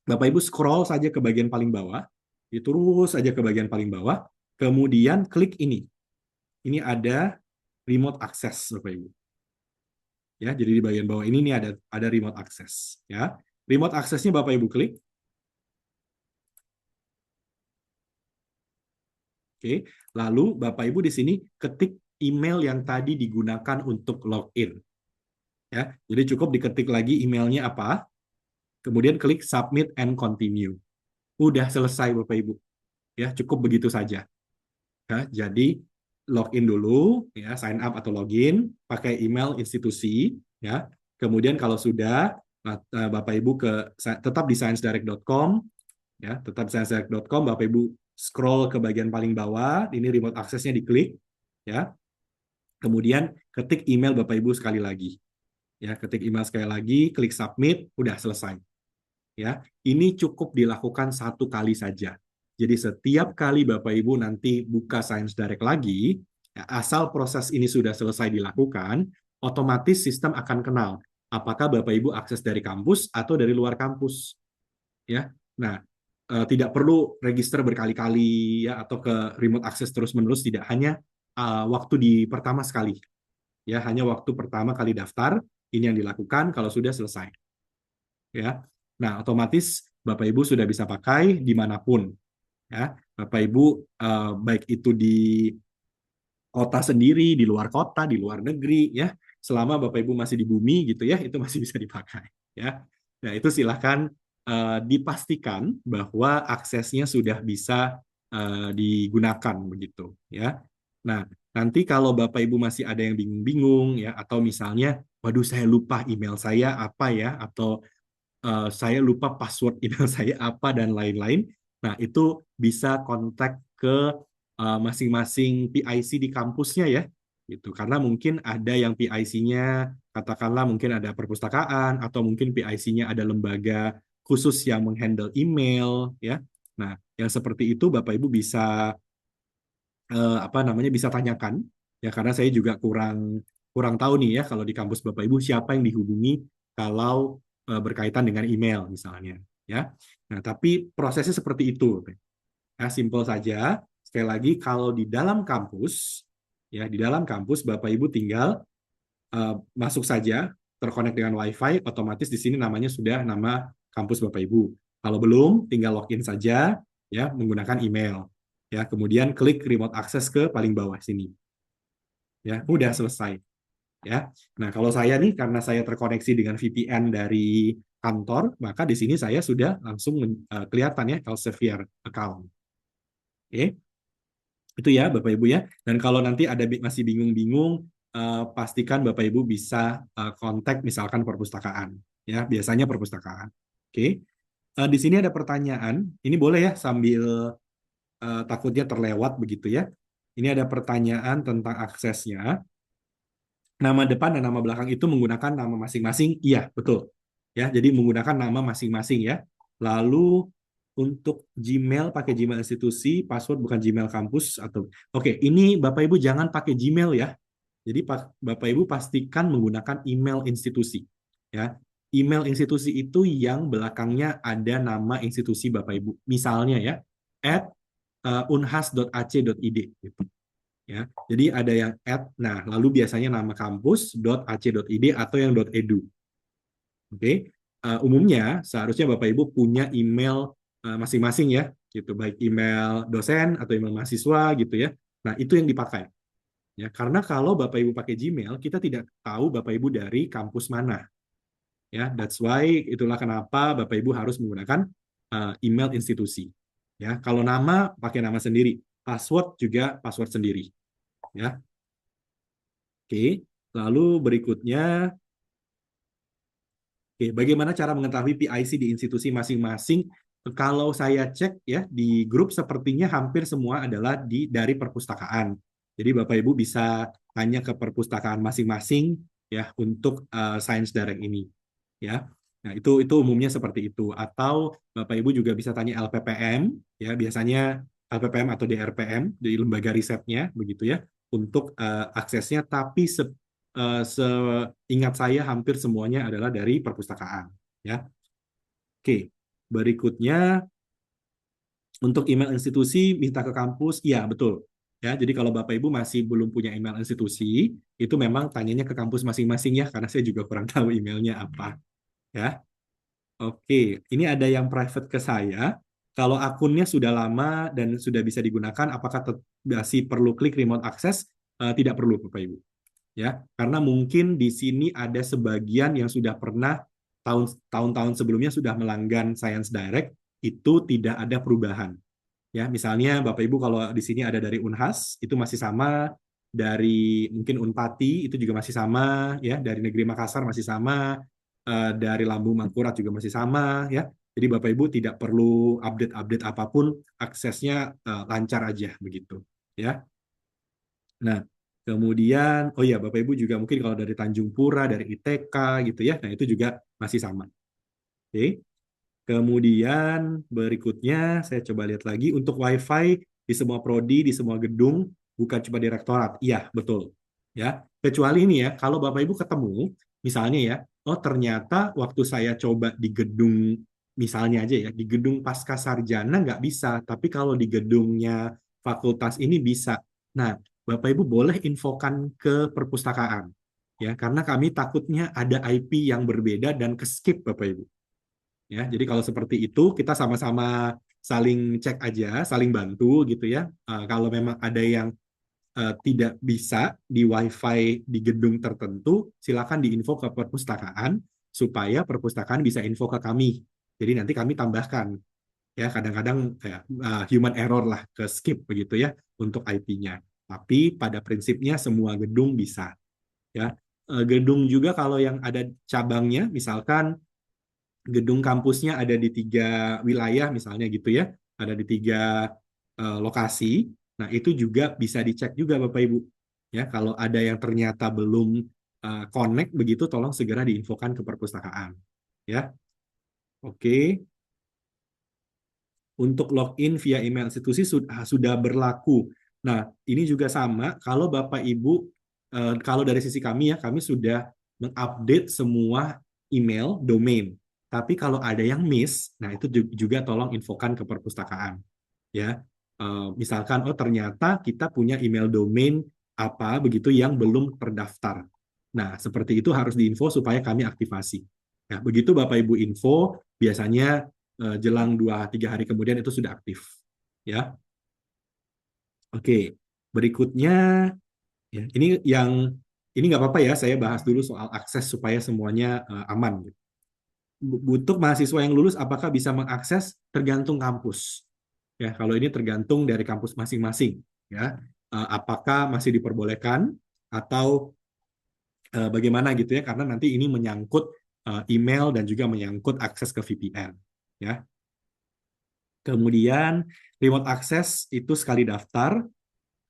Bapak Ibu scroll saja ke bagian paling bawah, terus saja ke bagian paling bawah, kemudian klik ini. Ini ada remote access, Bapak Ibu. Ya, jadi di bagian bawah ini ada remote access. Ya, remote access-nya Bapak Ibu klik. Oke, lalu Bapak Ibu di sini ketik email yang tadi digunakan untuk login. Ya, jadi cukup diketik lagi emailnya apa, kemudian klik submit and continue. Udah selesai Bapak Ibu. Ya, cukup begitu saja. Ya, jadi login dulu, ya, sign up atau login pakai email institusi, ya. Kemudian kalau sudah Bapak Ibu tetap di sciencedirect.com, ya, tetap di sciencedirect.com, Bapak Ibu scroll ke bagian paling bawah, ini remote access-nya diklik, ya. Kemudian ketik email Bapak Ibu sekali lagi. Ya, ketik email sekali lagi, klik submit, udah selesai. Ya, ini cukup dilakukan satu kali saja. Jadi setiap kali Bapak Ibu nanti buka Science Direct lagi, ya, asal proses ini sudah selesai dilakukan, otomatis sistem akan kenal apakah Bapak Ibu akses dari kampus atau dari luar kampus. Ya, nah tidak perlu register berkali-kali ya atau ke remote access terus-menerus, tidak, hanya waktu di pertama sekali. Ya, hanya waktu pertama kali daftar ini yang dilakukan kalau sudah selesai. Ya. Nah, otomatis Bapak Ibu sudah bisa pakai dimanapun. Ya, Bapak Ibu baik itu di kota sendiri, di luar kota, di luar negeri, ya, selama Bapak Ibu masih di bumi gitu ya, itu masih bisa dipakai. Ya, nah itu silahkan dipastikan bahwa aksesnya sudah bisa digunakan begitu. Ya, nah Nanti kalau Bapak Ibu masih ada yang bingung-bingung ya, atau misalnya, waduh saya lupa email saya apa ya, atau saya lupa password email saya apa dan lain-lain. Nah, itu bisa kontak ke masing-masing PIC di kampusnya ya. Gitu. Karena mungkin ada yang PIC-nya katakanlah mungkin ada perpustakaan atau mungkin PIC-nya ada lembaga khusus yang menghandle email ya. Nah, yang seperti itu Bapak Ibu bisa bisa tanyakan ya, karena saya juga kurang kurang tahu nih ya kalau di kampus Bapak Ibu siapa yang dihubungi kalau berkaitan dengan email misalnya ya. Nah, tapi prosesnya seperti itu. Ya, simple saja. Sekali lagi kalau di dalam kampus ya, di dalam kampus Bapak Ibu tinggal masuk saja, terkonek dengan WiFi, otomatis di sini namanya sudah nama kampus Bapak Ibu. Kalau belum, tinggal login saja ya menggunakan email. Ya, kemudian klik remote access ke paling bawah sini. Ya, udah selesai. Ya. Nah, kalau saya nih karena saya terkoneksi dengan VPN dari kantor, maka di sini saya sudah langsung kelihatan ya Elsevier account. Oke. Itu ya Bapak Ibu ya. Dan kalau nanti ada masih bingung-bingung, pastikan Bapak Ibu bisa kontak misalkan perpustakaan. Ya, biasanya perpustakaan. Oke. Di sini ada pertanyaan. Ini boleh ya sambil takutnya terlewat begitu ya. Ini ada pertanyaan tentang aksesnya. Nama depan dan nama belakang itu menggunakan nama masing-masing. Iya, betul. Ya, jadi menggunakan nama masing-masing ya. Lalu untuk Gmail pakai Gmail institusi, password bukan Gmail kampus atau Oke, ini Bapak Ibu jangan pakai Gmail ya. Jadi Bapak Ibu pastikan menggunakan email institusi ya. Email institusi itu yang belakangnya ada nama institusi Bapak Ibu. Misalnya ya, @unhas.ac.id gitu. Ya, jadi ada yang nah lalu biasanya nama kampus .ac.id atau yang .edu. Oke, umumnya seharusnya Bapak Ibu punya email masing-masing ya, gitu, baik email dosen atau email mahasiswa gitu ya. Nah itu yang dipakai. Ya, karena kalau Bapak Ibu pakai Gmail, kita tidak tahu Bapak Ibu dari kampus mana. Ya, that's why itulah kenapa Bapak Ibu harus menggunakan email institusi. Ya, kalau nama pakai nama sendiri, password juga password sendiri. Ya, oke. Lalu berikutnya, oke, bagaimana cara mengetahui PIC di institusi masing-masing? Kalau saya cek ya di grup sepertinya hampir semua adalah dari perpustakaan. Jadi Bapak Ibu bisa tanya ke perpustakaan masing-masing ya untuk Science Direct ini ya. Nah, itu umumnya seperti itu. Atau Bapak Ibu juga bisa tanya LPPM ya, biasanya LPPM atau DRPM di lembaga risetnya begitu ya untuk aksesnya, tapi seingat saya hampir semuanya adalah dari perpustakaan ya. Oke, berikutnya untuk email institusi minta ke kampus, iya betul. Ya, jadi kalau Bapak Ibu masih belum punya email institusi, itu memang tanyanya ke kampus masing-masing ya, karena saya juga kurang tahu emailnya apa. Ya, oke. Ini ada yang private ke saya. Kalau akunnya sudah lama dan sudah bisa digunakan, apakah masih perlu klik remote access? Tidak perlu, Bapak Ibu. Ya, karena mungkin di sini ada sebagian yang sudah pernah tahun-tahun sebelumnya sudah melanggan Science Direct, itu tidak ada perubahan. Ya, misalnya Bapak Ibu kalau di sini ada dari Unhas, itu masih sama, dari mungkin Unpati itu juga masih sama, ya, dari Negeri Makassar masih sama, dari Lambung Mangkurat juga masih sama, ya. Jadi Bapak Ibu tidak perlu update-update apapun, aksesnya lancar aja begitu, ya. Nah, kemudian, oh ya, Bapak Ibu juga mungkin kalau dari Tanjung Pura, dari ITK gitu ya, nah itu juga masih sama. Oke. Kemudian berikutnya, saya coba lihat lagi, untuk WiFi di semua prodi, di semua gedung, bukan cuma di rektorat. Iya, betul. Ya, kecuali ini ya, kalau Bapak Ibu ketemu, misalnya ya, oh ternyata waktu saya coba di gedung, misalnya aja ya, di gedung Pascasarjana nggak bisa, tapi kalau di gedungnya fakultas ini bisa. Nah, Bapak Ibu boleh infokan ke perpustakaan, ya, karena kami takutnya ada IP yang berbeda dan ke-skip Bapak Ibu. Ya, jadi kalau seperti itu kita sama-sama saling cek aja, saling bantu gitu ya. Kalau memang ada yang tidak bisa di WiFi di gedung tertentu, silakan diinfo ke perpustakaan supaya perpustakaan bisa info ke kami. Jadi nanti kami tambahkan. Ya, kadang-kadang kayak human error lah ke skip begitu ya untuk IP-nya. Tapi pada prinsipnya semua gedung bisa. Ya, gedung juga kalau yang ada cabangnya, misalkan gedung kampusnya ada di 3 wilayah misalnya gitu ya, ada di 3 lokasi. Nah itu juga bisa dicek juga Bapak Ibu. Ya, kalau ada yang ternyata belum connect begitu, tolong segera diinfokan ke perpustakaan. Ya, oke. Untuk login via email institusi sudah berlaku. Nah, ini juga sama. Kalau Bapak Ibu, kalau dari sisi kami ya, kami sudah mengupdate semua email domain. Tapi kalau ada yang miss, nah itu juga tolong infokan ke perpustakaan. Ya, misalkan oh ternyata kita punya email domain apa begitu yang belum terdaftar. Nah, seperti itu harus diinfo supaya kami aktivasi. Nah, begitu Bapak Ibu info, biasanya jelang 2-3 hari kemudian itu sudah aktif. Ya, oke. Berikutnya, ya, ini nggak apa-apa ya, saya bahas dulu soal akses supaya semuanya aman. Untuk mahasiswa yang lulus, apakah bisa mengakses? Tergantung kampus. Ya, kalau ini tergantung dari kampus masing-masing. Ya, apakah masih diperbolehkan atau bagaimana gitu ya? Karena nanti ini menyangkut email dan juga menyangkut akses ke VPN. Ya. Kemudian remote access itu sekali daftar.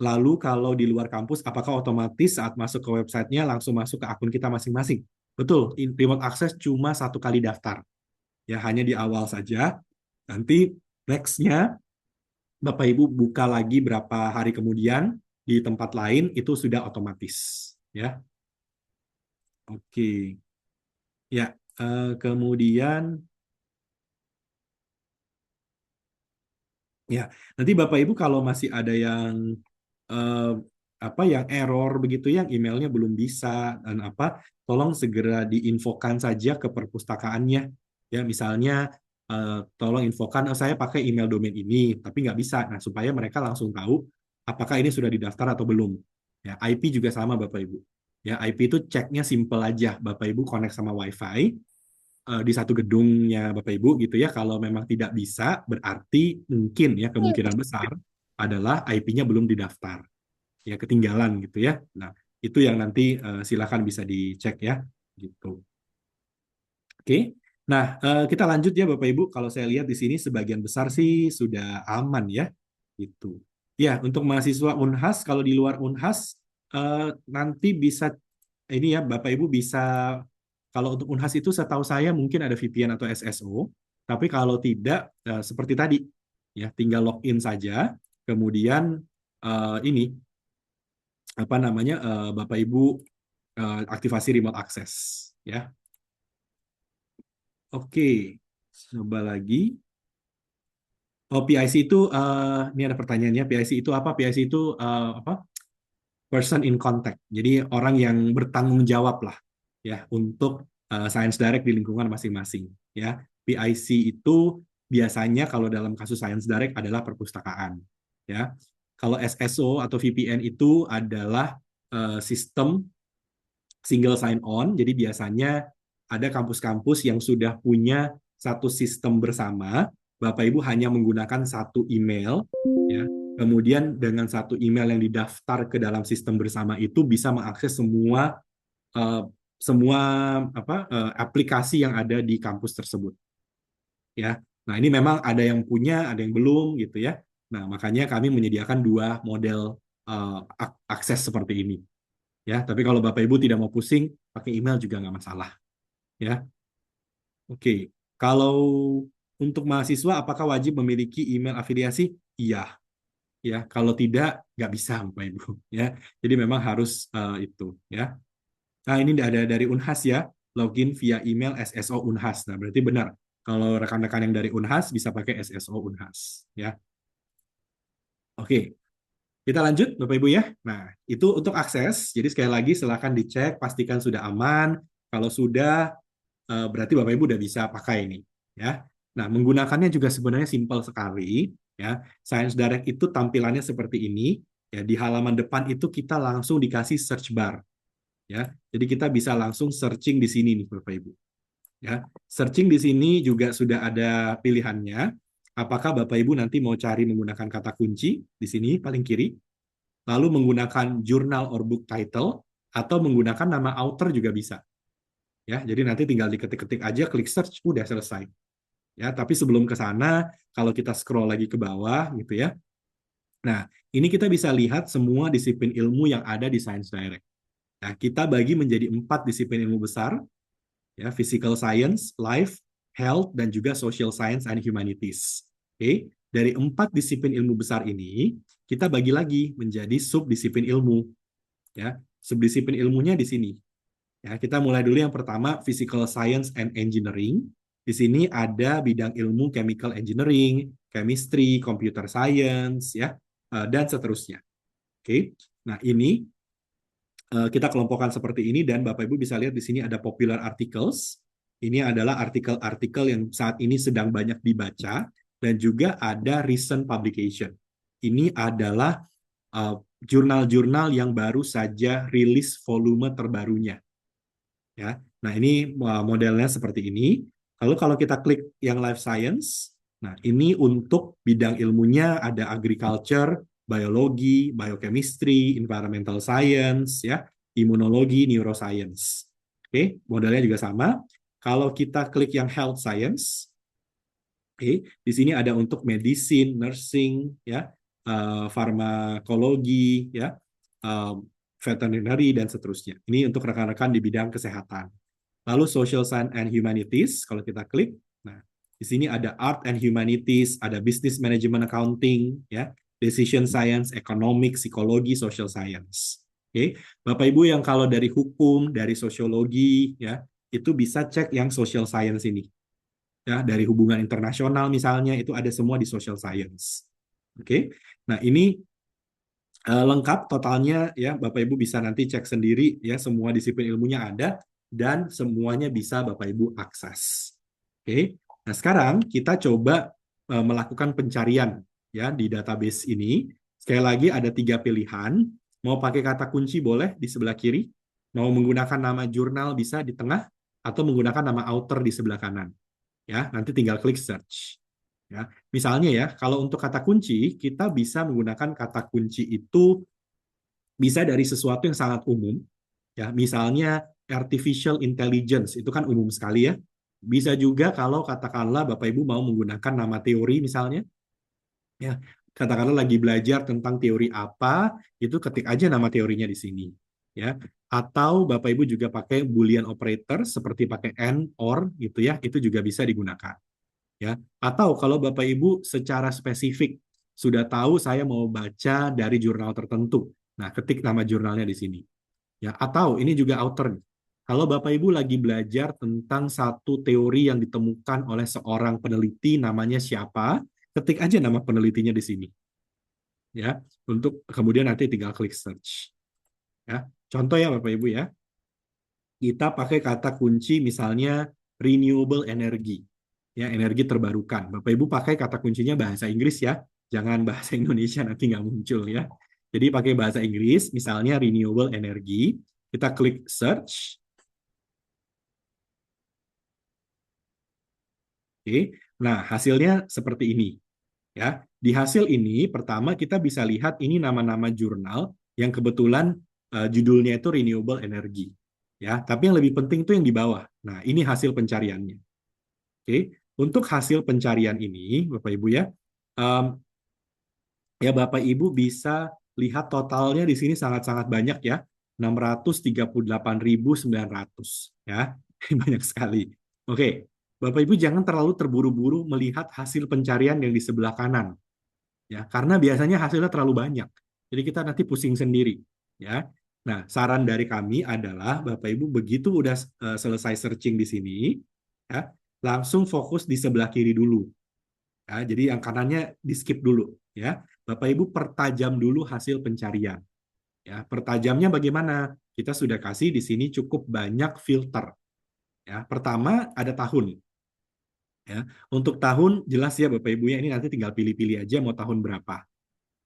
Lalu kalau di luar kampus, apakah otomatis saat masuk ke websitenya langsung masuk ke akun kita masing-masing? Betul, remote access cuma 1 kali daftar. Ya, hanya di awal saja. Nanti next-nya Bapak Ibu buka lagi berapa hari kemudian di tempat lain itu sudah otomatis. Ya, oke. Ya, kemudian ya nanti Bapak Ibu kalau masih ada yang eh, yang error begitu yang emailnya belum bisa dan tolong segera diinfokan saja ke perpustakaannya ya misalnya tolong infokan saya pakai email domain ini tapi nggak bisa nah supaya mereka langsung tahu apakah ini sudah didaftar atau belum ya IP juga sama Bapak Ibu ya IP itu ceknya simple aja Bapak Ibu connect sama WiFi di satu gedungnya Bapak Ibu gitu ya. Kalau memang tidak bisa, berarti mungkin ya kemungkinan besar adalah IP-nya belum didaftar. Ya ketinggalan gitu ya. Nah, itu yang nanti silakan bisa dicek ya gitu. Oke. Nah, kita lanjut ya Bapak Ibu. Kalau saya lihat di sini sebagian besar sih sudah aman ya. Gitu. Ya, untuk mahasiswa Unhas kalau di luar Unhas nanti bisa ini ya Bapak Ibu bisa kalau untuk Unhas itu setahu saya mungkin ada VPN atau SSO, tapi kalau tidak seperti tadi ya tinggal login saja, kemudian ini Bapak Ibu aktivasi remote access ya. Oke, coba lagi. Oh, PIC itu ini ada pertanyaannya. PIC itu apa? PIC itu apa? Person in contact. Jadi orang yang bertanggung jawab lah ya untuk Science Direct di lingkungan masing-masing ya. PIC itu biasanya kalau dalam kasus Science Direct adalah perpustakaan ya. Kalau SSO atau VPN itu adalah sistem single sign on. Jadi biasanya ada kampus-kampus yang sudah punya satu sistem bersama. Bapak Ibu hanya menggunakan satu email ya. Kemudian dengan satu email yang didaftar ke dalam sistem bersama itu bisa mengakses uh, semua aplikasi yang ada di kampus tersebut. Ya. Nah, ini memang ada yang punya, ada yang belum gitu ya. Nah, makanya kami menyediakan 2 model akses seperti ini. Ya, tapi kalau Bapak Ibu tidak mau pusing, pakai email juga nggak masalah. Ya, oke. Kalau untuk mahasiswa, apakah wajib memiliki email afiliasi? Iya. Ya, kalau tidak nggak bisa Bapak Ibu ya. Jadi memang harus itu ya. Nah, ini ada dari Unhas ya, login via email SSO Unhas. Nah, berarti benar. Kalau rekan-rekan yang dari Unhas bisa pakai SSO Unhas ya. Oke. Kita lanjut Bapak Ibu ya. Nah, itu untuk akses. Jadi sekali lagi silakan dicek, pastikan sudah aman. Kalau sudah berarti Bapak Ibu udah bisa pakai ini ya. Nah, menggunakannya juga sebenarnya simpel sekali ya. Science Direct itu tampilannya seperti ini ya. Di halaman depan itu kita langsung dikasih search bar ya. Jadi kita bisa langsung searching di sini nih Bapak Ibu. Ya. Searching di sini juga sudah ada pilihannya. Apakah Bapak Ibu nanti mau cari menggunakan kata kunci di sini paling kiri lalu menggunakan jurnal or book title, atau menggunakan nama author juga bisa. Ya, jadi nanti tinggal diketik-ketik aja, klik search, udah selesai. Ya, tapi sebelum ke sana, kalau kita scroll lagi ke bawah gitu ya. Nah, ini kita bisa lihat semua disiplin ilmu yang ada di Science Direct. Nah, kita bagi menjadi 4 disiplin ilmu besar, ya, physical science, life, health, dan juga social science and humanities. Oke, dari 4 disiplin ilmu besar ini, kita bagi lagi menjadi subdisiplin ilmu. Ya, subdisiplin ilmunya di sini. Ya, kita mulai dulu yang pertama, physical science and engineering. Di sini ada bidang ilmu chemical engineering, chemistry, computer science, ya, dan seterusnya. Oke, nah ini kita kelompokkan seperti ini, dan Bapak Ibu bisa lihat di sini ada popular articles. Ini adalah artikel-artikel yang saat ini sedang banyak dibaca, dan juga ada recent publication. Ini adalah jurnal-jurnal yang baru saja rilis volume terbarunya. Ya, nah ini modelnya seperti ini. Lalu kalau kita klik yang life science, nah ini untuk bidang ilmunya ada agriculture, biologi, biochemistry, environmental science, ya, imunologi, neuroscience. Oke, modelnya juga sama. Kalau kita klik yang health science, oke, di sini ada untuk medicine, nursing, ya, farmakologi, ya, veterinary, dan seterusnya. Ini untuk rekan-rekan di bidang kesehatan. Lalu social science and humanities, kalau kita klik, nah di sini ada art and humanities, ada business management accounting, ya, decision science, economic, psikologi, social science. Oke, Bapak Ibu yang kalau dari hukum, dari sosiologi, ya, itu bisa cek yang social science ini. Ya, dari hubungan internasional misalnya, itu ada semua di social science. Oke, nah ini lengkap totalnya, ya, Bapak Ibu bisa nanti cek sendiri, ya, semua disiplin ilmunya ada dan semuanya bisa Bapak Ibu akses. Oke, nah sekarang kita coba melakukan pencarian, ya, di database ini. Sekali lagi ada 3 pilihan. Mau pakai kata kunci boleh di sebelah kiri, mau menggunakan nama jurnal bisa di tengah, atau menggunakan nama author di sebelah kanan. Ya, nanti tinggal klik search. Ya, misalnya ya, kalau untuk kata kunci, kita bisa menggunakan kata kunci itu bisa dari sesuatu yang sangat umum. Ya, misalnya artificial intelligence, itu kan umum sekali ya. Bisa juga kalau katakanlah Bapak Ibu mau menggunakan nama teori misalnya. Ya, katakanlah lagi belajar tentang teori apa, itu ketik aja nama teorinya di sini. Ya, atau Bapak Ibu juga pakai Boolean operator seperti pakai and, or gitu ya, itu juga bisa digunakan. Ya, atau kalau Bapak Ibu secara spesifik sudah tahu saya mau baca dari jurnal tertentu. Nah, ketik nama jurnalnya di sini. Ya, atau ini juga author. Kalau Bapak Ibu lagi belajar tentang satu teori yang ditemukan oleh seorang peneliti, namanya siapa, ketik aja nama penelitinya di sini. Ya, untuk kemudian nanti tinggal klik search. Ya, contoh ya Bapak Ibu ya. Kita pakai kata kunci misalnya renewable energy. Ya, energi terbarukan. Bapak Ibu pakai kata kuncinya bahasa Inggris ya. Jangan bahasa Indonesia, nanti nggak muncul ya. Jadi pakai bahasa Inggris, misalnya renewable energy. Kita klik search. Oke. Nah, hasilnya seperti ini. Ya, di hasil ini pertama kita bisa lihat ini nama-nama jurnal yang kebetulan judulnya itu renewable energy. Ya, tapi yang lebih penting itu yang di bawah. Nah, ini hasil pencariannya. Oke, untuk hasil pencarian ini, Bapak Ibu ya, ya Bapak Ibu bisa lihat totalnya di sini sangat-sangat banyak ya, 638.900 ya, banyak sekali. Oke, Bapak Ibu jangan terlalu terburu-buru melihat hasil pencarian yang di sebelah kanan, ya, karena biasanya hasilnya terlalu banyak. Jadi kita nanti pusing sendiri, ya. Nah, saran dari kami adalah Bapak Ibu begitu udah selesai searching di sini, ya, langsung fokus di sebelah kiri dulu. Ya, jadi yang kanannya di skip dulu, ya. Bapak Ibu pertajam dulu hasil pencarian. Ya, pertajamnya bagaimana? Kita sudah kasih di sini cukup banyak filter. Ya, pertama ada tahun. Ya, untuk tahun jelas ya Bapak Ibu ya, ini nanti tinggal pilih-pilih aja mau tahun berapa.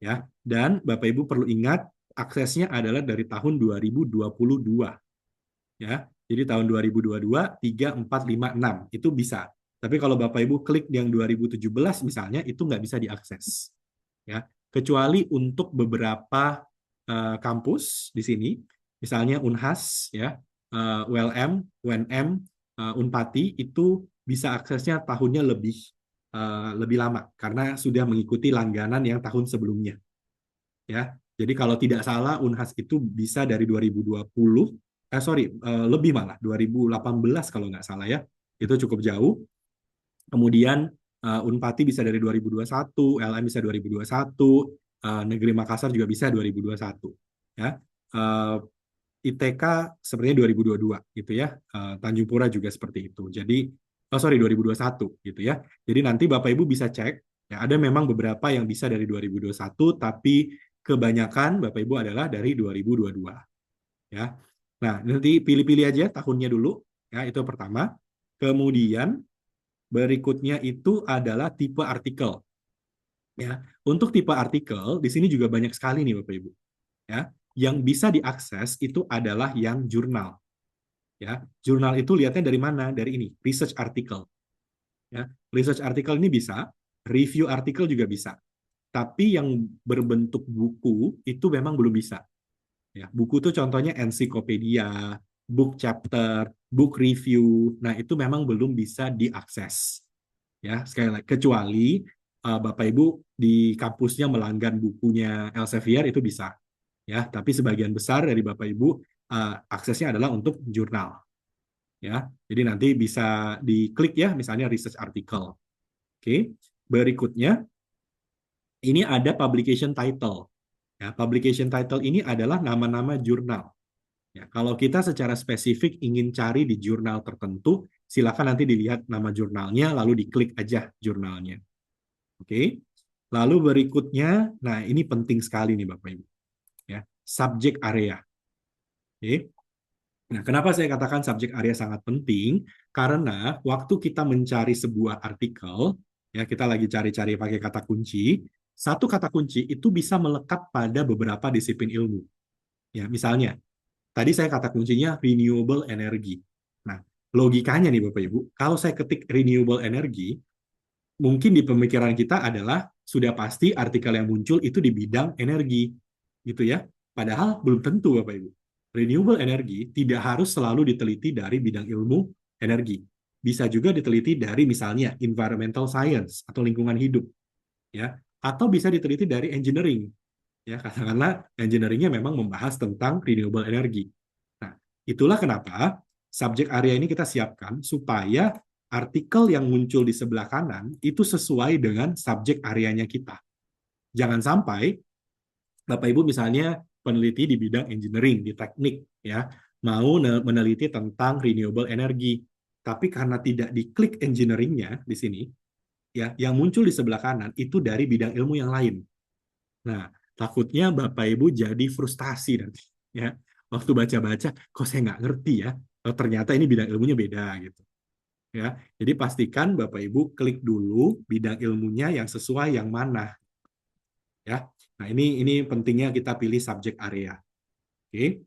Ya, dan Bapak Ibu perlu ingat aksesnya adalah dari tahun 2022. Ya, jadi tahun 2022 3, 4, 5, 6 itu bisa. Tapi kalau Bapak Ibu klik yang 2017 misalnya itu nggak bisa diakses. Ya, kecuali untuk beberapa kampus di sini, misalnya Unhas, ya, ULM, UNM, Unpati, itu bisa aksesnya tahunnya lebih lama karena sudah mengikuti langganan yang tahun sebelumnya. Ya, jadi kalau tidak salah Unhas itu bisa dari 2020, lebih malah 2018 kalau nggak salah ya, itu cukup jauh. Kemudian Unpati bisa dari 2021, LM bisa 2021, Negeri Makassar juga bisa 2021. Ya, ITK sebenarnya 2022 gitu ya, Tanjung Pura juga seperti itu. Jadi, 2021 gitu ya. Jadi nanti Bapak Ibu bisa cek, ya ada memang beberapa yang bisa dari 2021, tapi kebanyakan Bapak Ibu adalah dari 2022. Ya, nah nanti pilih-pilih aja tahunnya dulu, ya itu pertama. Kemudian berikutnya itu adalah tipe artikel. Ya, untuk tipe artikel di sini juga banyak sekali nih Bapak Ibu. Ya, yang bisa diakses itu adalah yang jurnal. Ya, jurnal itu lihatnya dari mana? Dari ini, research article. Ya, research article ini bisa, review article juga bisa. Tapi yang berbentuk buku itu memang belum bisa. Ya, buku itu contohnya ensiklopedia, book chapter, book review. Nah, itu memang belum bisa diakses. Ya, sekali lagi kecuali Bapak Ibu di kampusnya melanggan bukunya Elsevier itu bisa. Ya, tapi sebagian besar dari Bapak Ibu aksesnya adalah untuk jurnal. Ya, jadi nanti bisa diklik ya, misalnya research article. Oke, berikutnya ini ada publication title. Ya, publication title ini adalah nama-nama jurnal. Ya, kalau kita secara spesifik ingin cari di jurnal tertentu, silakan nanti dilihat nama jurnalnya, lalu diklik aja jurnalnya. Oke. Lalu berikutnya, nah ini penting sekali nih Bapak Ibu. Ya, subject area. Oke. Nah, kenapa saya katakan subject area sangat penting? Karena waktu kita mencari sebuah artikel, ya kita lagi cari-cari pakai kata kunci, satu kata kunci itu bisa melekat pada beberapa disiplin ilmu. Ya, misalnya, tadi saya kata kuncinya renewable energy. Nah, logikanya nih Bapak Ibu, kalau saya ketik renewable energy, mungkin di pemikiran kita adalah sudah pasti artikel yang muncul itu di bidang energi, gitu ya. Padahal belum tentu Bapak Ibu. Renewable energy tidak harus selalu diteliti dari bidang ilmu energi. Bisa juga diteliti dari misalnya environmental science atau lingkungan hidup, ya. Atau bisa diteliti dari engineering, ya. Karena engineeringnya memang membahas tentang renewable energy. Nah, itulah kenapa subjek area ini kita siapkan supaya artikel yang muncul di sebelah kanan itu sesuai dengan subjek areanya kita. Jangan sampai Bapak Ibu misalnya peneliti di bidang engineering, di teknik, ya, mau meneliti tentang renewable energy, tapi karena tidak diklik engineering-nya di sini, ya, yang muncul di sebelah kanan itu dari bidang ilmu yang lain. Nah, takutnya Bapak Ibu jadi frustasi nanti, ya. Waktu baca-baca, kok saya nggak ngerti ya, oh, ternyata ini bidang ilmunya beda gitu. Ya, jadi pastikan Bapak Ibu klik dulu bidang ilmunya yang sesuai yang mana. Ya, nah ini pentingnya kita pilih subjek area. Oke.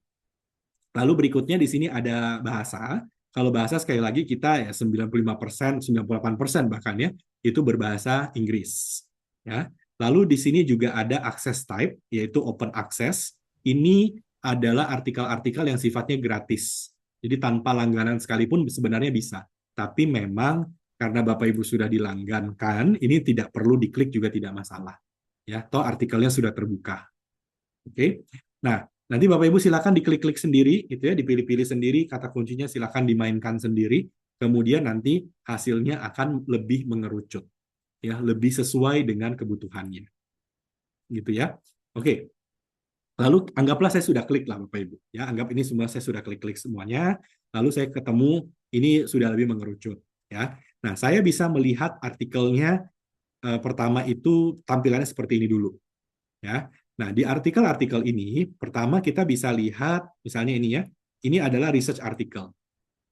Lalu berikutnya di sini ada bahasa. Kalau bahasa sekali lagi kita ya 95%, 98% bahkan ya itu berbahasa Inggris. Ya. Lalu di sini juga ada access type yaitu open access. Ini adalah artikel-artikel yang sifatnya gratis. Jadi tanpa langganan sekalipun sebenarnya bisa. Tapi memang karena Bapak Ibu sudah dilanggankan, ini tidak perlu diklik juga tidak masalah. Ya, toh artikelnya sudah terbuka. Oke. Nah, nanti Bapak Ibu silakan diklik-klik sendiri, gitu ya, dipilih-pilih sendiri, kata kuncinya silakan dimainkan sendiri. Kemudian nanti hasilnya akan lebih mengerucut, ya, lebih sesuai dengan kebutuhannya, gitu ya. Oke. Lalu anggaplah saya sudah klik lah Bapak Ibu, ya, anggap ini semua saya sudah klik-klik semuanya. Lalu saya ketemu ini sudah lebih mengerucut, ya. Nah, saya bisa melihat artikelnya pertama itu tampilannya seperti ini dulu, ya. Nah, di artikel-artikel ini, pertama kita bisa lihat, misalnya ini ya, ini adalah research article.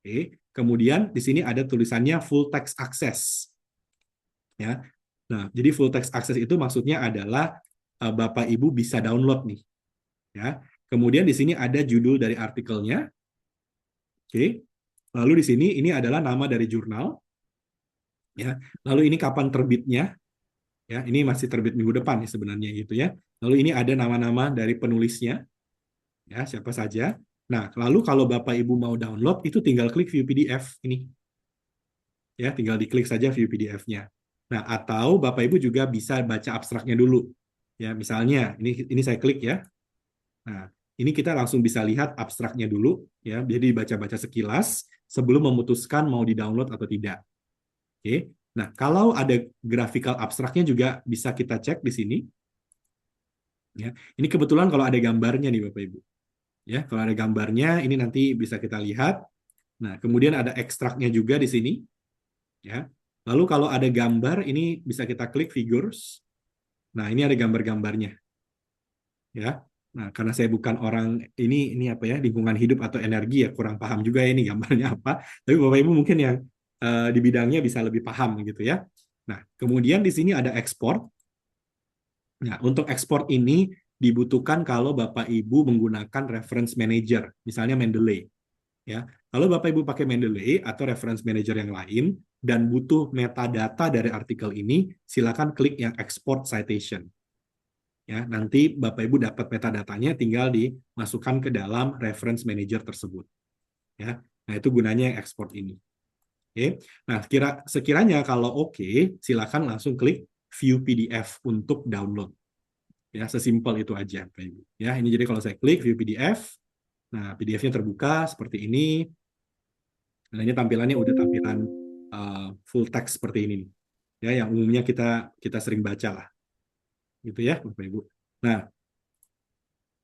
Oke. Kemudian di sini ada tulisannya full text access. Ya. Nah, jadi full text access itu maksudnya adalah Bapak Ibu bisa download nih. Ya. Kemudian di sini ada judul dari artikelnya. Oke. Lalu di sini ini adalah nama dari jurnal. Ya. Lalu ini kapan terbitnya. Ya, ini masih terbit minggu depan nih sebenarnya gitu ya. Lalu ini ada nama-nama dari penulisnya, ya siapa saja. Nah, lalu kalau Bapak Ibu mau download itu tinggal klik view PDF ini. Ya, tinggal diklik saja view PDF-nya. Nah, atau Bapak Ibu juga bisa baca abstraknya dulu. Ya, misalnya ini saya klik ya. Nah, ini kita langsung bisa lihat abstraknya dulu ya. Jadi baca-baca sekilas sebelum memutuskan mau di-download atau tidak. Oke. Nah, kalau ada graphical abstraknya juga bisa kita cek di sini. Ya, ini kebetulan kalau ada gambarnya nih Bapak Ibu. Ya, kalau ada gambarnya ini nanti bisa kita lihat. Nah, kemudian ada ekstraknya juga di sini. Ya. Lalu kalau ada gambar ini bisa kita klik figures. Nah, ini ada gambar-gambarnya. Ya. Nah, karena saya bukan orang ini apa ya, lingkungan hidup atau energi ya, kurang paham juga ya ini gambarnya apa. Tapi Bapak Ibu mungkin yang di bidangnya bisa lebih paham gitu ya. Nah, kemudian di sini ada ekspor. Nah, untuk ekspor ini dibutuhkan kalau Bapak Ibu menggunakan reference manager, misalnya Mendeley. Ya, kalau Bapak Ibu pakai Mendeley atau reference manager yang lain dan butuh metadata dari artikel ini, silakan klik yang export citation. Ya, nanti Bapak Ibu dapat metadatanya tinggal dimasukkan ke dalam reference manager tersebut. Ya, nah itu gunanya yang ekspor ini. Oke, nah sekiranya kalau oke, silakan langsung klik view PDF untuk download. Ya, sesimpel itu aja, Bapak Ibu. Ya, ini jadi kalau saya klik view PDF, nah PDF-nya terbuka seperti ini. Nah, ini tampilannya udah tampilan full text seperti ini nih. Ya, yang umumnya kita sering baca lah. Gitu ya, Bapak Ibu. Nah,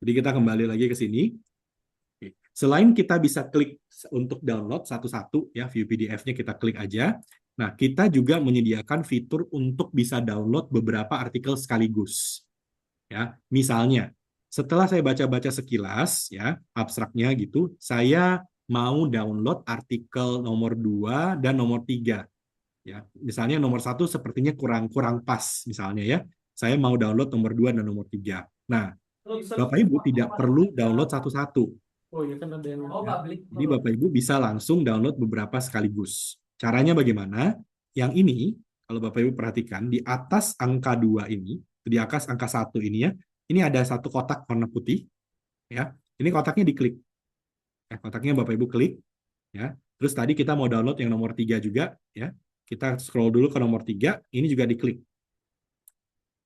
jadi kita kembali lagi ke sini. Oke. Selain kita bisa klik untuk download satu-satu ya, view PDF-nya kita klik aja. Nah, kita juga menyediakan fitur untuk bisa download beberapa artikel sekaligus. Ya, misalnya setelah saya baca-baca sekilas ya abstraknya gitu, saya mau download artikel nomor 2 dan nomor 3 ya. Misalnya nomor 1 sepertinya kurang pas misalnya ya. Saya mau download nomor 2 dan nomor 3. Nah, Bapak Ibu tidak perlu download satu-satu.
Oh iya kan ada yang
Ya. Jadi Bapak Ibu bisa langsung download beberapa sekaligus. Caranya bagaimana? Yang ini kalau Bapak Ibu perhatikan di atas angka 2 ini, di atas angka 1 ini ya, ini ada satu kotak warna putih ya. Ini kotaknya diklik. Ya, kotaknya Bapak Ibu klik ya. Terus tadi kita mau download yang nomor 3 juga ya. Kita scroll dulu ke nomor 3, ini juga diklik.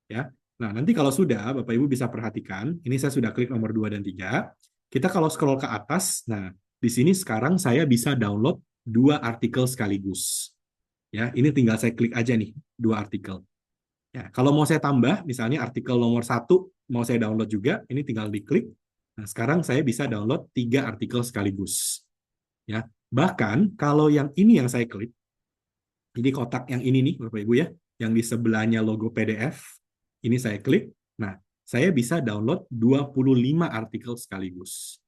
Ya. Nah, nanti kalau sudah Bapak Ibu bisa perhatikan, ini saya sudah klik nomor 2 dan 3. Kita kalau scroll ke atas, nah di sini sekarang saya bisa download 2 artikel sekaligus. Ya, ini tinggal saya klik aja nih, 2 artikel. Ya, kalau mau saya tambah, misalnya artikel nomor 1 mau saya download juga, ini tinggal diklik. Nah, sekarang saya bisa download 3 artikel sekaligus. Ya, bahkan kalau yang ini yang saya klik, ini kotak yang ini nih, Bapak Ibu ya, yang di sebelahnya logo PDF, ini saya klik. Nah, saya bisa download 25 artikel sekaligus.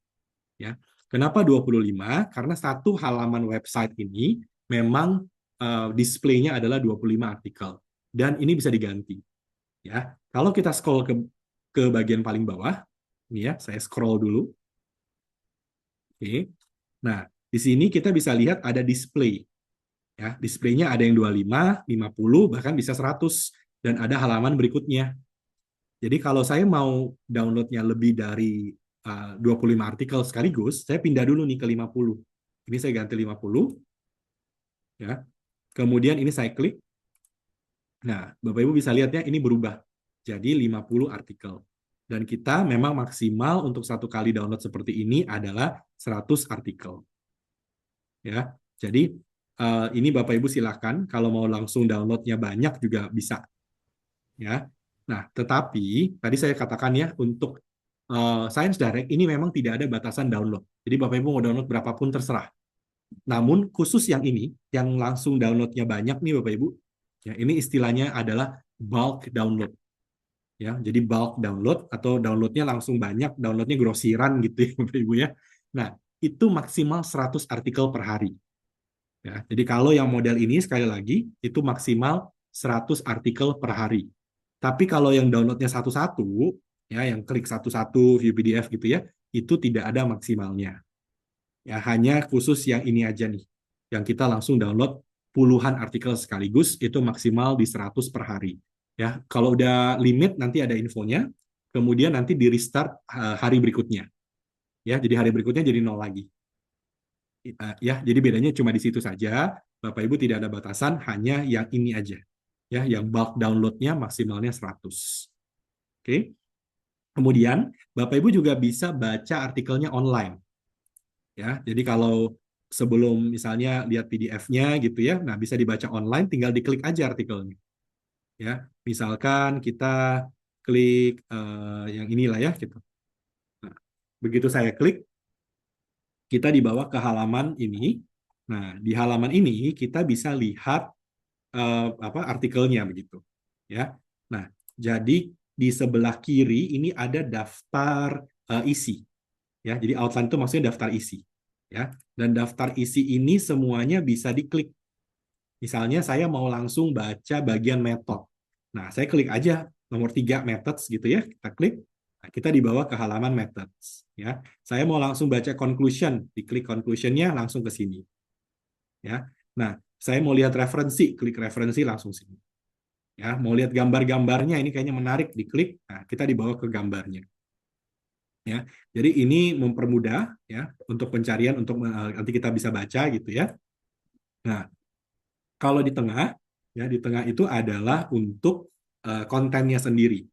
Ya, kenapa 25? Karena satu halaman website ini memang display-nya adalah 25 artikel dan ini bisa diganti. Ya, kalau kita scroll ke bagian paling bawah, ini ya, saya scroll dulu. Oke. Nah, di sini kita bisa lihat ada display. Ya, display-nya ada yang 25, 50, bahkan bisa 100 dan ada halaman berikutnya. Jadi kalau saya mau download-nya lebih dari 25 artikel sekaligus, saya pindah dulu nih ke 50. Ini saya ganti 50. Ya. Kemudian ini saya klik. Nah, Bapak Ibu bisa lihatnya ini berubah jadi 50 artikel. Dan kita memang maksimal untuk satu kali download seperti ini adalah 100 artikel. Ya. Jadi ini Bapak Ibu silakan kalau mau langsung downloadnya banyak juga bisa. Ya. Nah, tetapi tadi saya katakan ya untuk Science Direct ini memang tidak ada batasan download. Jadi Bapak Ibu mau download berapapun terserah. Namun khusus yang ini, yang langsung downloadnya banyak nih Bapak Ibu, ya ini istilahnya adalah bulk download. Ya, jadi bulk download atau downloadnya langsung banyak, downloadnya grosiran gitu ya Bapak Ibu ya. Nah, itu maksimal 100 artikel per hari. Ya, jadi kalau yang model ini sekali lagi itu maksimal 100 artikel per hari. Tapi kalau yang downloadnya satu-satu, ya yang klik satu-satu view PDF gitu ya, itu tidak ada maksimalnya. Ya hanya khusus yang ini aja nih, yang kita langsung download puluhan artikel sekaligus itu maksimal di 100 per hari. Ya, kalau udah limit nanti ada infonya. Kemudian nanti di restart hari berikutnya. Ya, jadi hari berikutnya jadi nol lagi. Ya, jadi bedanya cuma di situ saja. Bapak Ibu tidak ada batasan, hanya yang ini aja. Ya, yang bulk downloadnya maksimalnya 100. Oke. Kemudian Bapak Ibu juga bisa baca artikelnya online. Ya, jadi kalau sebelum misalnya lihat PDF-nya gitu ya, nah bisa dibaca online, tinggal diklik aja artikelnya. Ya, misalkan kita klik yang inilah ya gitu. Nah, begitu saya klik, kita dibawa ke halaman ini. Nah, di halaman ini kita bisa lihat artikelnya begitu. Ya. Nah, jadi di sebelah kiri ini ada daftar isi. Ya, jadi outline itu maksudnya daftar isi. Ya, dan daftar isi ini semuanya bisa diklik. Misalnya saya mau langsung baca bagian method. Nah, saya klik aja nomor 3 methods gitu ya. Kita klik. Nah, kita dibawa ke halaman methods. Ya, saya mau langsung baca conclusion. Diklik conclusionnya langsung ke sini. Ya, nah saya mau lihat referensi. Klik referensi langsung sini. Ya, mau lihat gambar-gambarnya ini kayaknya menarik. Diklik. Nah, kita dibawa ke gambarnya. Ya, jadi ini mempermudah ya untuk pencarian untuk nanti kita bisa baca gitu ya. Nah, kalau di tengah, ya di tengah itu adalah untuk kontennya sendiri.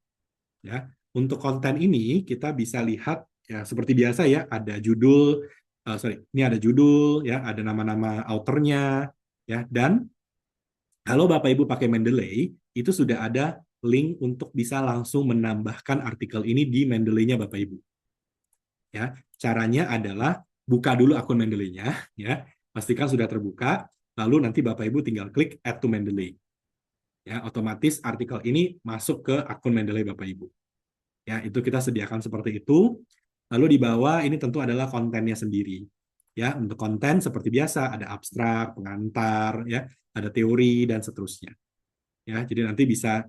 Ya, untuk konten ini kita bisa lihat ya seperti biasa ya, ada judul, ini ada judul, ya ada nama-nama authornya, ya dan kalau Bapak Ibu pakai Mendeley, itu sudah ada link untuk bisa langsung menambahkan artikel ini di Mendeley-nya Bapak Ibu. Ya, caranya adalah buka dulu akun Mendeley-nya, ya pastikan sudah terbuka. Lalu nanti Bapak Ibu tinggal klik Add to Mendeley. Ya, otomatis artikel ini masuk ke akun Mendeley Bapak Ibu. Ya, itu kita sediakan seperti itu. Lalu di bawah ini tentu adalah kontennya sendiri. Ya, untuk konten seperti biasa ada abstrak, pengantar, ya, ada teori dan seterusnya. Ya, jadi nanti bisa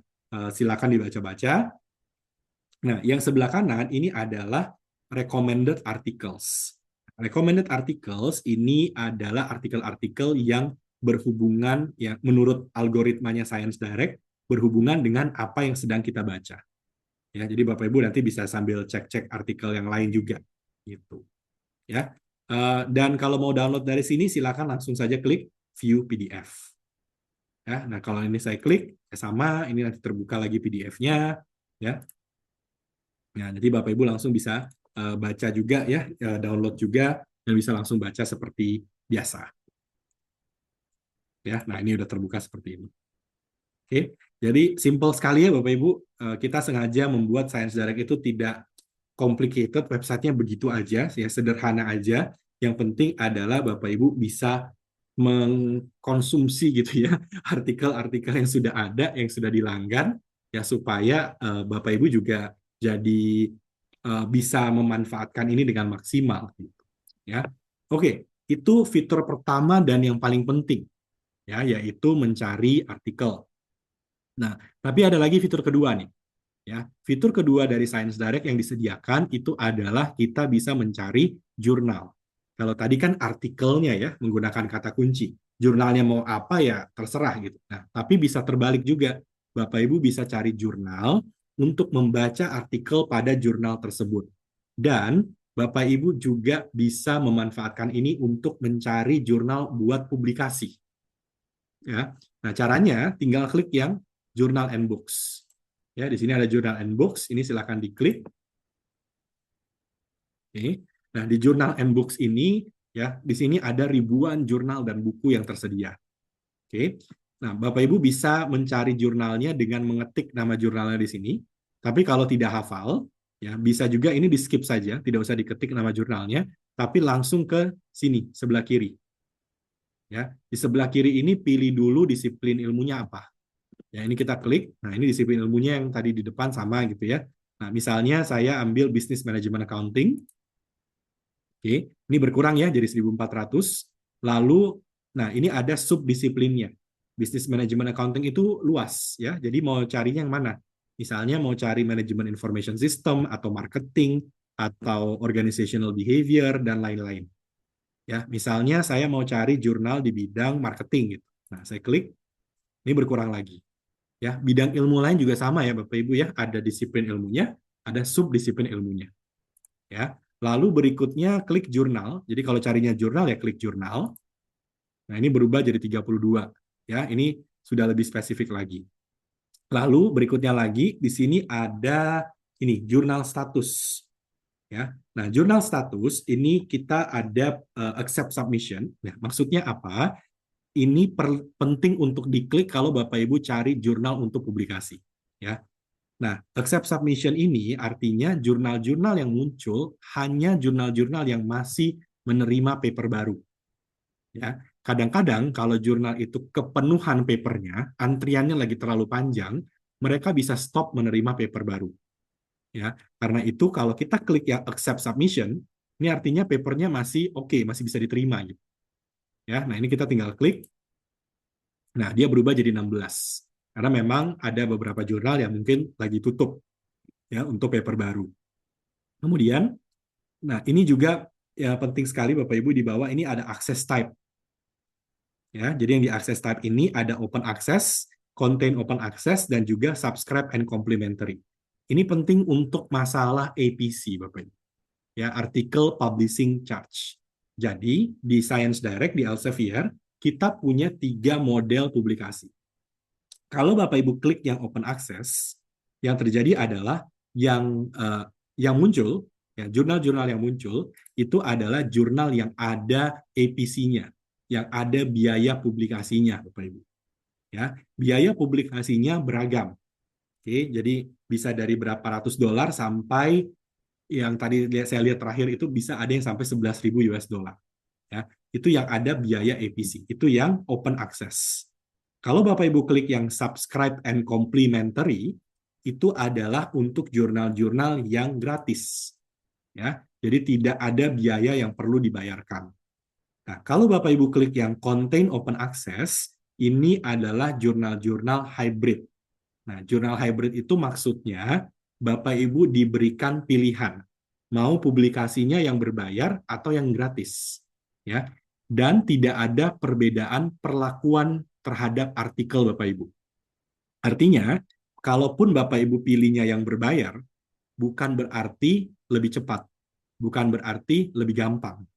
silakan dibaca-baca. Nah, yang sebelah kanan ini adalah recommended articles. Recommended articles ini adalah artikel-artikel yang berhubungan, yang menurut algoritmanya Science Direct, berhubungan dengan apa yang sedang kita baca. Ya, jadi Bapak Ibu nanti bisa sambil cek-cek artikel yang lain juga, gitu. Ya, dan kalau mau download dari sini, silakan langsung saja klik View PDF. Ya, nah kalau ini saya klik, sama, ini nanti terbuka lagi PDF-nya, ya. Nah, jadi Bapak Ibu langsung bisa baca juga ya, download juga, dan bisa langsung baca seperti biasa. Ya, nah ini udah terbuka seperti ini. Oke, jadi simple sekali ya Bapak Ibu. Kita sengaja membuat Science Direct itu tidak complicated, websitenya begitu aja, ya sederhana aja. Yang penting adalah Bapak Ibu bisa mengkonsumsi gitu ya artikel-artikel yang sudah ada, yang sudah dilanggan, ya supaya Bapak Ibu juga jadi bisa memanfaatkan ini dengan maksimal gitu. Ya, oke, itu fitur pertama dan yang paling penting ya, yaitu mencari artikel. Nah, tapi ada lagi fitur kedua nih. Ya, fitur kedua dari Science Direct yang disediakan itu adalah kita bisa mencari jurnal. Kalau tadi kan artikelnya ya menggunakan kata kunci. Jurnalnya mau apa ya terserah gitu. Nah, tapi bisa terbalik juga. Bapak Ibu bisa cari jurnal untuk membaca artikel pada jurnal tersebut. Dan Bapak Ibu juga bisa memanfaatkan ini untuk mencari jurnal buat publikasi. Ya. Nah, caranya tinggal klik yang Journal and Books. Ya, di sini ada Journal and Books, ini silakan diklik. Oke. Nah, di Journal and Books ini ya, di sini ada ribuan jurnal dan buku yang tersedia. Oke. Nah, Bapak Ibu bisa mencari jurnalnya dengan mengetik nama jurnalnya di sini. Tapi kalau tidak hafal, ya bisa juga ini di skip saja, tidak usah diketik nama jurnalnya, tapi langsung ke sini sebelah kiri. Ya, di sebelah kiri ini pilih dulu disiplin ilmunya apa. Ya, ini kita klik. Nah, ini disiplin ilmunya yang tadi di depan sama gitu ya. Nah, misalnya saya ambil Business Management Accounting. Oke, ini berkurang ya jadi 1.400. Lalu, nah ini ada subdisiplinnya. Business Management Accounting itu luas ya. Jadi mau carinya yang mana? Misalnya mau cari Management Information System atau marketing atau organizational behavior dan lain-lain. Ya, misalnya saya mau cari jurnal di bidang marketing gitu. Nah, saya klik. Ini berkurang lagi. Ya, bidang ilmu lain juga sama ya Bapak Ibu ya, ada disiplin ilmunya, ada subdisiplin ilmunya. Ya. Lalu berikutnya klik jurnal. Jadi kalau carinya jurnal ya klik jurnal. Nah, ini berubah jadi 32. Ya, ini sudah lebih spesifik lagi. Lalu berikutnya lagi di sini ada ini jurnal status. Ya. Nah, jurnal status ini kita ada accept submission. Nah, maksudnya apa? Ini penting untuk diklik kalau Bapak Ibu cari jurnal untuk publikasi. Ya. Nah, accept submission ini artinya jurnal-jurnal yang muncul hanya jurnal-jurnal yang masih menerima paper baru. Ya, kadang-kadang kalau jurnal itu kepenuhan papernya, antriannya lagi terlalu panjang, mereka bisa stop menerima paper baru. Ya, karena itu kalau kita klik yang accept submission, ini artinya papernya masih oke, masih bisa diterima gitu. Ya, nah ini kita tinggal klik. Nah, dia berubah jadi 16. Karena memang ada beberapa jurnal yang mungkin lagi tutup ya untuk paper baru. Kemudian, nah ini juga ya penting sekali Bapak Ibu di bawah ini ada access type. Ya, jadi yang di access type ini ada open access, contain open access, dan juga subscribe and complimentary. Ini penting untuk masalah APC, Bapak Ibu. Ya, Article Publishing Charge. Jadi, di Science Direct, di Elsevier, kita punya 3 model publikasi. Kalau Bapak Ibu klik yang open access, yang terjadi adalah yang muncul, ya, jurnal-jurnal yang muncul, itu adalah jurnal yang ada APC-nya, yang ada biaya publikasinya, Bapak Ibu. Ya, biaya publikasinya beragam. Oke, jadi bisa dari berapa ratus dolar sampai yang tadi saya lihat terakhir itu bisa ada yang sampai 11.000 US dollar. Ya, itu yang ada biaya APC, itu yang open access. Kalau Bapak Ibu klik yang subscribe and complimentary, itu adalah untuk jurnal-jurnal yang gratis. Ya, jadi tidak ada biaya yang perlu dibayarkan. Nah, kalau Bapak Ibu klik yang contain open access, ini adalah jurnal-jurnal hybrid. Nah, jurnal hybrid itu maksudnya Bapak Ibu diberikan pilihan, mau publikasinya yang berbayar atau yang gratis. Ya. Dan tidak ada perbedaan perlakuan terhadap artikel Bapak Ibu. Artinya, kalaupun Bapak Ibu pilihnya yang berbayar, bukan berarti lebih cepat, bukan berarti lebih gampang.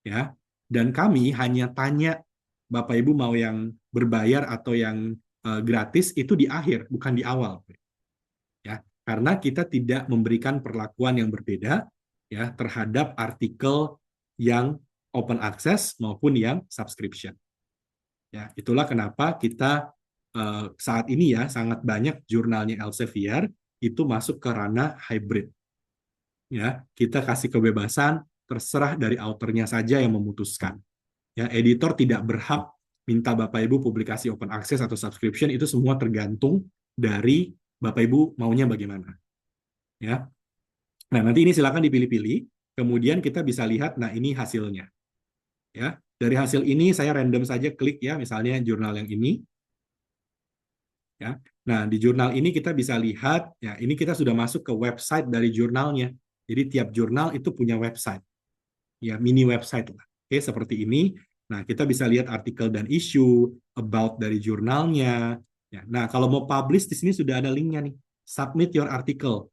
Ya. Dan kami hanya tanya Bapak Ibu mau yang berbayar atau yang gratis itu di akhir, bukan di awal. Ya, karena kita tidak memberikan perlakuan yang berbeda ya terhadap artikel yang open access maupun yang subscription. Ya, itulah kenapa kita saat ini ya sangat banyak jurnalnya Elsevier itu masuk ke ranah hybrid. Ya, kita kasih kebebasan terserah dari authornya saja yang memutuskan. Ya, editor tidak berhak minta Bapak Ibu publikasi open access atau subscription, itu semua tergantung dari Bapak Ibu maunya bagaimana. Ya. Nah, nanti ini silakan dipilih-pilih, kemudian kita bisa lihat, nah ini hasilnya. Ya, dari hasil ini saya random saja klik ya, misalnya jurnal yang ini. Ya. Nah, di jurnal ini kita bisa lihat, ya ini kita sudah masuk ke website dari jurnalnya. Jadi tiap jurnal itu punya website. Ya, mini website lah. Oke, seperti ini. Nah, kita bisa lihat artikel dan isu, about dari jurnalnya. Ya, nah, kalau mau publish, di sini sudah ada linknya nih. Submit your article.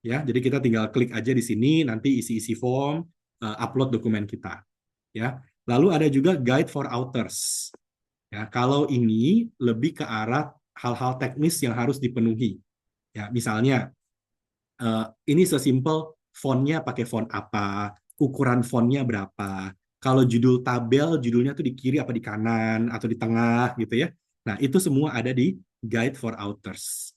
Ya, jadi kita tinggal klik aja di sini, nanti isi-isi form, upload dokumen kita. Ya, lalu ada juga guide for authors. Ya, kalau ini lebih ke arah hal-hal teknis yang harus dipenuhi. Ya, misalnya ini sesimpel fontnya pakai font apa, ukuran fontnya berapa. Kalau judul tabel, judulnya tuh di kiri apa di kanan atau di tengah gitu ya. Nah, itu semua ada di Guide for Authors.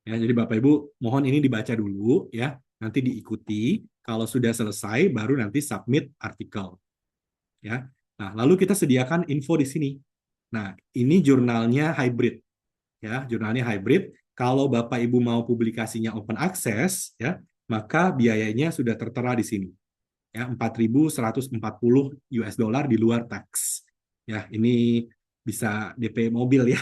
Ya, jadi Bapak Ibu mohon ini dibaca dulu ya, nanti diikuti. Kalau sudah selesai baru nanti submit artikel. Ya. Nah, lalu kita sediakan info di sini. Nah, ini jurnalnya hybrid. Ya, jurnalnya hybrid. Kalau Bapak Ibu mau publikasinya open access ya, maka biayanya sudah tertera di sini. Ya, 4.140 US dollar di luar tax. Ya, ini bisa DP mobil ya.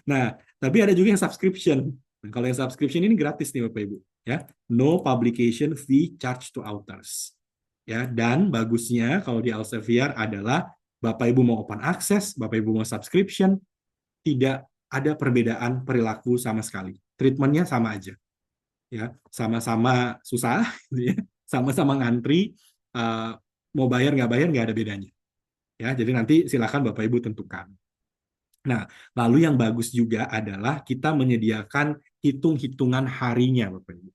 Nah, tapi ada juga yang subscription. Nah, kalau yang subscription ini gratis nih Bapak Ibu, ya. No publication fee charged to authors. Ya, dan bagusnya kalau di Elsevier adalah Bapak Ibu mau open access, Bapak Ibu mau subscription, tidak ada perbedaan perilaku sama sekali. Treatmentnya sama aja, ya, sama-sama susah, gitu ya, sama-sama ngantri, mau bayar nggak ada bedanya, ya. Jadi nanti silakan Bapak Ibu tentukan. Nah, lalu yang bagus juga adalah kita menyediakan hitung-hitungan harinya, Bapak Ibu.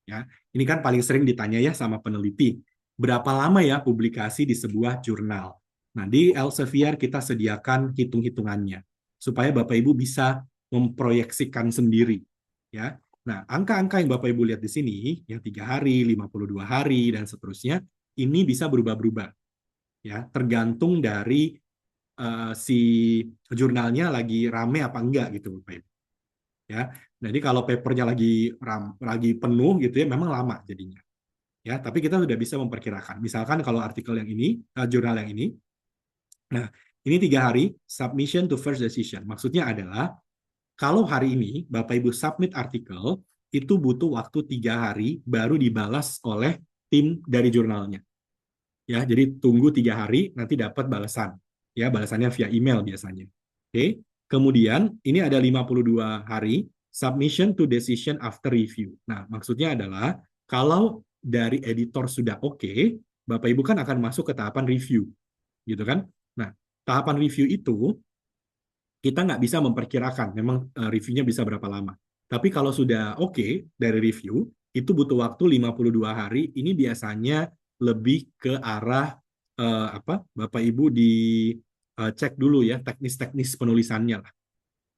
Ya, ini kan paling sering ditanya ya sama peneliti, berapa lama ya publikasi di sebuah jurnal? Nah, di Elsevier kita sediakan hitung-hitungannya supaya Bapak Ibu bisa memproyeksikan sendiri. Ya, nah angka-angka yang Bapak Ibu lihat di sini, yang 3 hari, 52 hari, dan seterusnya, ini bisa berubah-berubah. Ya, tergantung dari si jurnalnya lagi rame apa enggak gitu, Bapak Ibu. Ya, jadi kalau papernya lagi penuh gitu ya, memang lama jadinya. Ya, tapi kita sudah bisa memperkirakan. Misalkan kalau artikel yang ini, jurnal yang ini, nah ini 3 hari submission to first decision. Maksudnya adalah kalau hari ini Bapak Ibu submit artikel, itu butuh waktu 3 hari baru dibalas oleh tim dari jurnalnya. Ya, jadi tunggu 3 hari nanti dapat balasan. Ya, balasannya via email biasanya. Oke. Kemudian ini ada 52 hari submission to decision after review. Nah, maksudnya adalah kalau dari editor sudah oke, Bapak Ibu kan akan masuk ke tahapan review, gitu kan? Nah, tahapan review itu kita nggak bisa memperkirakan memang reviewnya bisa berapa lama. Tapi kalau sudah oke dari review, itu butuh waktu 52 hari. Ini biasanya lebih ke arah Bapak Ibu cek dulu ya teknis-teknis penulisannya lah.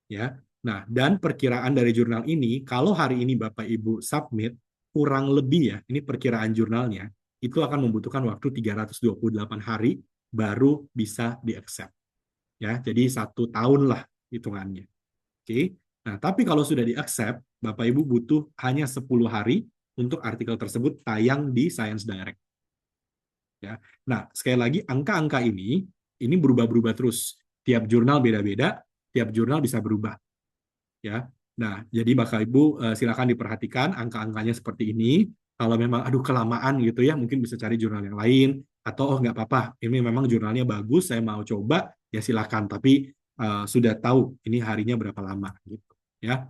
Ya. Nah, dan perkiraan dari jurnal ini, kalau hari ini Bapak Ibu submit, kurang lebih ya, ini perkiraan jurnalnya, itu akan membutuhkan waktu 328 hari baru bisa di-accept. Ya, jadi 1 tahun lah hitungannya. Oke. Nah, tapi kalau sudah di-accept, Bapak Ibu butuh hanya 10 hari untuk artikel tersebut tayang di Science Direct. Ya. Nah, sekali lagi angka-angka ini berubah-berubah terus. Tiap jurnal beda-beda, tiap jurnal bisa berubah. Ya. Nah, jadi Bapak Ibu silakan diperhatikan angka-angkanya seperti ini. Kalau memang aduh kelamaan gitu ya, mungkin bisa cari jurnal yang lain atau oh nggak apa-apa, ini memang jurnalnya bagus, saya mau coba, ya silakan. Tapi sudah tahu ini harinya berapa lama gitu, ya.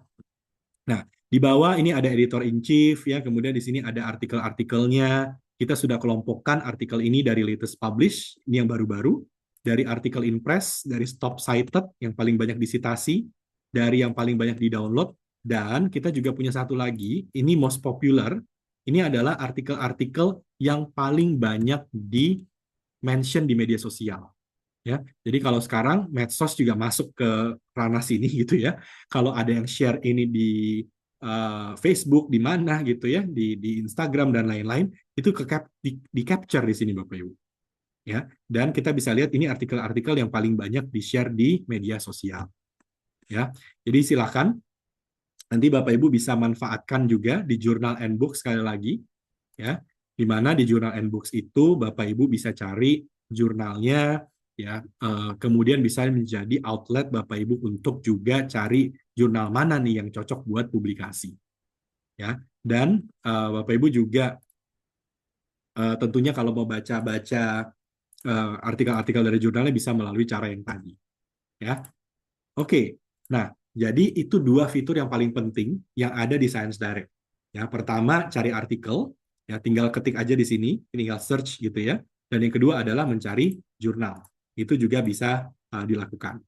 Nah, di bawah ini ada editor in chief ya, kemudian di sini ada artikel-artikelnya. Kita sudah kelompokkan artikel ini dari latest publish, ini yang baru-baru, dari artikel in press, dari top cited yang paling banyak disitasi, dari yang paling banyak di-download, dan kita juga punya satu lagi, ini most popular, ini adalah artikel-artikel yang paling banyak di-mention di media sosial. Ya, jadi kalau sekarang medsos juga masuk ke ranah sini gitu ya. Kalau ada yang share ini di Facebook di mana gitu ya, di Instagram dan lain-lain, itu di capture di sini Bapak Ibu. Ya, dan kita bisa lihat ini artikel-artikel yang paling banyak di-share di media sosial. Ya, jadi silakan nanti Bapak Ibu bisa manfaatkan juga di Journal and Books sekali lagi, ya, di mana di Journal and Books itu Bapak Ibu bisa cari jurnalnya, ya, kemudian bisa menjadi outlet Bapak Ibu untuk juga cari jurnal mana nih yang cocok buat publikasi, ya. Dan Bapak Ibu juga tentunya kalau mau baca-baca artikel-artikel dari jurnalnya bisa melalui cara yang tadi, ya. Oke, nah jadi itu 2 fitur yang paling penting yang ada di Science Direct. Ya, pertama cari artikel, ya tinggal ketik aja di sini, tinggal search gitu ya. Dan yang kedua adalah mencari jurnal. Itu juga bisa dilakukan.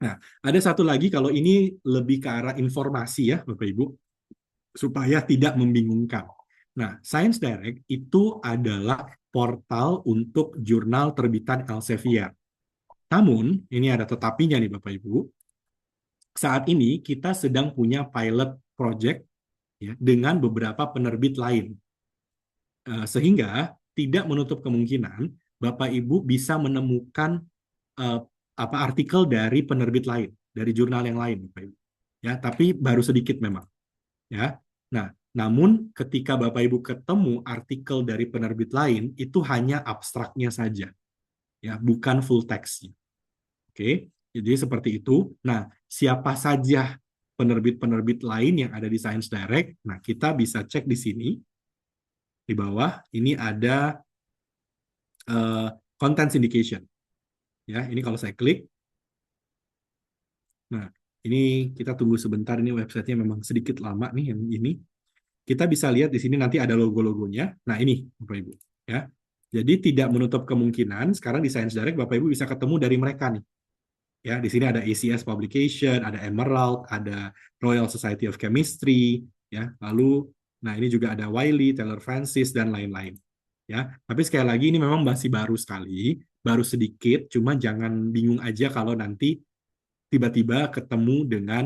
Nah, ada satu lagi kalau ini lebih ke arah informasi ya, Bapak Ibu, supaya tidak membingungkan. Nah, Science Direct itu adalah portal untuk jurnal terbitan Elsevier. Namun, ini ada tetapinya nih Bapak Ibu. Saat ini kita sedang punya pilot project ya, dengan beberapa penerbit lain. Sehingga tidak menutup kemungkinan Bapak Ibu bisa menemukan artikel dari penerbit lain, dari jurnal yang lain, Bapak Ibu. Ya, tapi baru sedikit memang. Ya. Nah, namun ketika Bapak Ibu ketemu artikel dari penerbit lain, itu hanya abstraknya saja. Ya, bukan full text. Oke, jadi seperti itu. Nah, siapa saja penerbit-penerbit lain yang ada di Science Direct? Nah, kita bisa cek di sini. Di bawah, ini ada content syndication. Ya, ini kalau saya klik. Nah, Ini kita tunggu sebentar, ini websitenya memang sedikit lama nih yang ini. Kita bisa lihat di sini nanti ada logo-logonya. Nah, ini Bapak Ibu ya. Jadi tidak menutup kemungkinan sekarang di Science Direct Bapak Ibu bisa ketemu dari mereka nih. Ya, di sini ada ACS Publication, ada Emerald, ada Royal Society of Chemistry, ya. Lalu nah ini juga ada Wiley, Taylor Francis dan lain-lain. Ya, tapi sekali lagi ini memang masih baru sekali, baru sedikit, cuma jangan bingung aja kalau nanti tiba-tiba ketemu dengan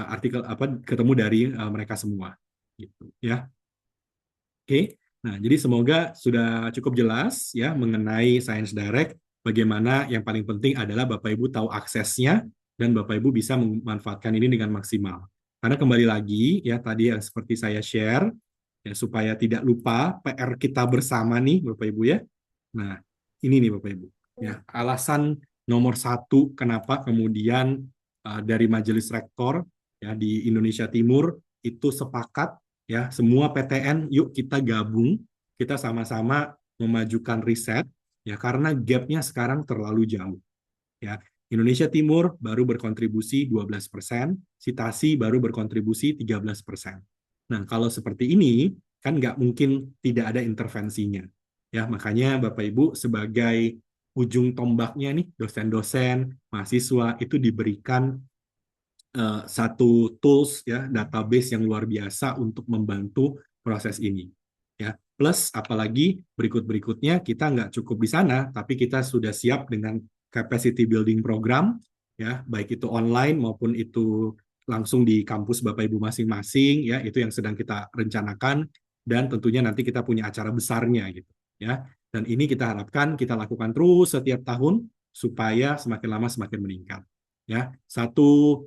artikel apa ketemu dari mereka semua gitu ya. Oke. Nah, jadi semoga sudah cukup jelas ya mengenai Science Direct. Bagaimana yang paling penting adalah Bapak Ibu tahu aksesnya dan Bapak Ibu bisa memanfaatkan ini dengan maksimal. Karena kembali lagi ya tadi yang seperti saya share ya supaya tidak lupa PR kita bersama nih Bapak Ibu ya. Nah, ini nih Bapak Ibu. Ya, alasan nomor satu kenapa kemudian dari Majelis Rektor ya di Indonesia Timur itu sepakat ya semua PTN yuk kita gabung, kita sama-sama memajukan riset ya karena gapnya sekarang terlalu jauh. Ya, Indonesia Timur baru berkontribusi 12%, Sitasi baru berkontribusi 13%. Nah, kalau seperti ini, kan nggak mungkin tidak ada intervensinya. Ya, makanya Bapak Ibu sebagai ujung tombaknya nih, dosen-dosen, mahasiswa itu diberikan satu tools ya database yang luar biasa untuk membantu proses ini ya plus apalagi berikutnya kita nggak cukup di sana tapi kita sudah siap dengan capacity building program ya baik itu online maupun itu langsung di kampus Bapak Ibu masing-masing ya itu yang sedang kita rencanakan dan tentunya nanti kita punya acara besarnya gitu ya dan ini kita harapkan kita lakukan terus setiap tahun supaya semakin lama semakin meningkat ya satu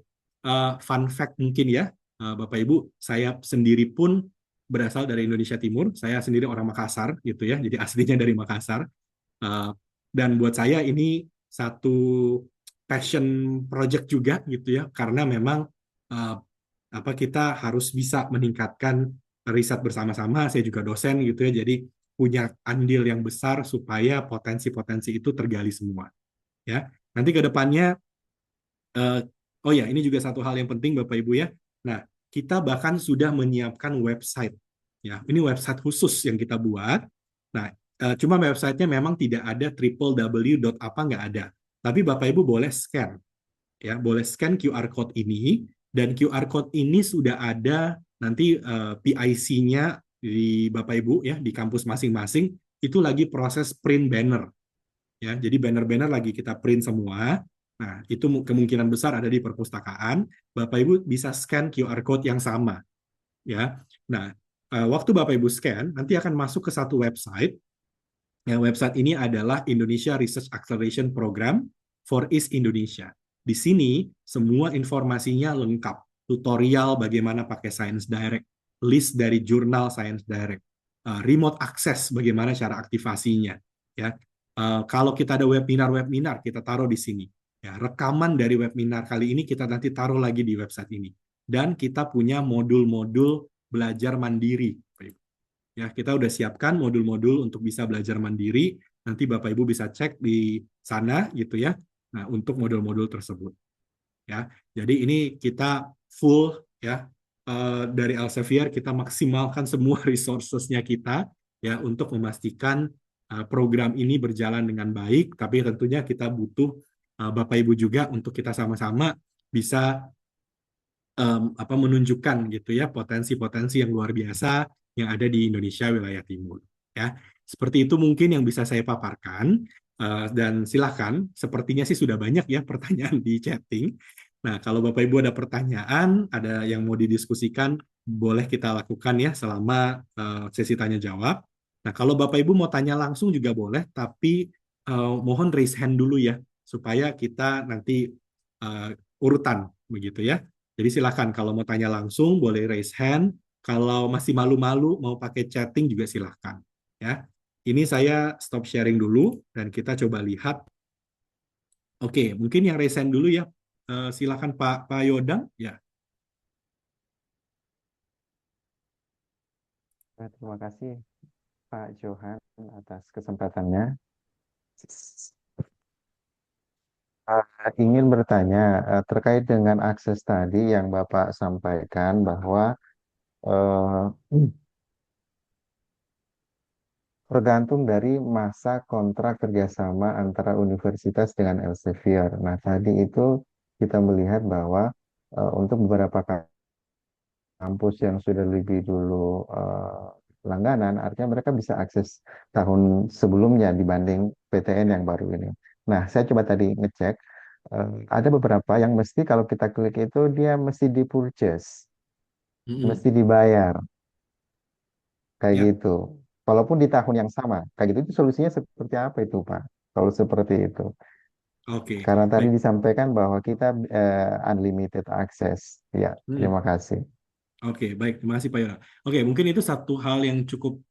fun fact mungkin ya, Bapak Ibu, saya sendiri pun berasal dari Indonesia Timur. Saya sendiri orang Makassar, gitu ya. Jadi aslinya dari Makassar. Uh, dan buat saya ini satu passion project juga, gitu ya. Karena memang uh, apa kita harus bisa meningkatkan riset bersama-sama. Saya juga dosen, gitu ya. Jadi punya andil yang besar supaya potensi-potensi itu tergali semua. Ya, nanti ke depannya Eh, oh ya, ini juga satu hal yang penting Bapak Ibu ya. Nah, kita bahkan sudah menyiapkan website. Ya, ini website khusus yang kita buat. Nah, cuma websitenya memang tidak ada www. Apa nggak ada. Tapi Bapak Ibu boleh scan. Ya, boleh scan QR code ini. Dan QR code ini sudah ada nanti PIC-nya di Bapak Ibu ya di kampus masing-masing itu lagi proses print banner ya. Jadi banner-banner lagi kita print semua. Nah, itu kemungkinan besar ada di perpustakaan. Bapak Ibu bisa scan QR code yang sama ya. Nah, waktu Bapak Ibu scan nanti akan masuk ke satu website. Yang website ini adalah Indonesia Research Acceleration Program for East Indonesia. Di sini semua informasinya lengkap. Tutorial bagaimana pakai Science Direct, list dari jurnal Science Direct, remote access bagaimana cara aktivasinya. Ya, kalau kita ada webinar-webinar kita taruh di sini. Ya, rekaman dari webinar kali ini kita nanti taruh lagi di website ini. Dan kita punya modul-modul belajar mandiri. Ya, kita udah siapkan modul-modul untuk bisa belajar mandiri. Nanti Bapak Ibu bisa cek di sana gitu ya. Nah, untuk modul-modul tersebut. Ya, jadi ini kita full ya dari Elsevier kita maksimalkan semua resources-nya kita ya untuk memastikan program ini berjalan dengan baik. Tapi tentunya kita butuh Bapak Ibu juga untuk kita sama-sama bisa menunjukkan gitu ya potensi-potensi yang luar biasa yang ada di Indonesia wilayah timur ya seperti itu mungkin yang bisa saya paparkan dan silahkan sepertinya sih sudah banyak ya pertanyaan di chatting. Nah kalau Bapak Ibu ada pertanyaan ada yang mau didiskusikan boleh kita lakukan ya selama sesi tanya jawab. Nah kalau Bapak Ibu mau tanya langsung juga boleh tapi mohon raise hand dulu ya supaya kita nanti urutan begitu ya. Jadi silakan kalau mau tanya langsung boleh raise hand. Kalau masih malu-malu mau pakai chatting juga silakan. Ya, ini saya stop sharing dulu dan kita coba lihat. Oke, mungkin yang raise hand dulu ya. Silakan Pak Yodang. Ya,
Terima kasih Pak Johan atas kesempatannya. Ingin bertanya terkait dengan akses tadi yang Bapak sampaikan bahwa eh, tergantung dari masa kontrak kerjasama antara universitas dengan Elsevier. Nah, tadi itu kita melihat bahwa untuk beberapa kampus yang sudah lebih dulu langganan, artinya mereka bisa akses tahun sebelumnya dibanding PTN yang baru ini. Nah, saya coba tadi ngecek, ada beberapa yang mesti kalau kita klik itu dia mesti di-purchase,
Mm-mm.
mesti dibayar, kayak
Ya,
gitu. Walaupun di tahun yang sama, kayak gitu, itu solusinya seperti apa itu, Pak? Kalau seperti itu.
oke.
Karena tadi
Baik.
disampaikan bahwa kita unlimited access. Ya,
Mm.
terima kasih.
Oke, baik. Terima kasih Pak Yona. Oke, mungkin itu satu hal yang cukup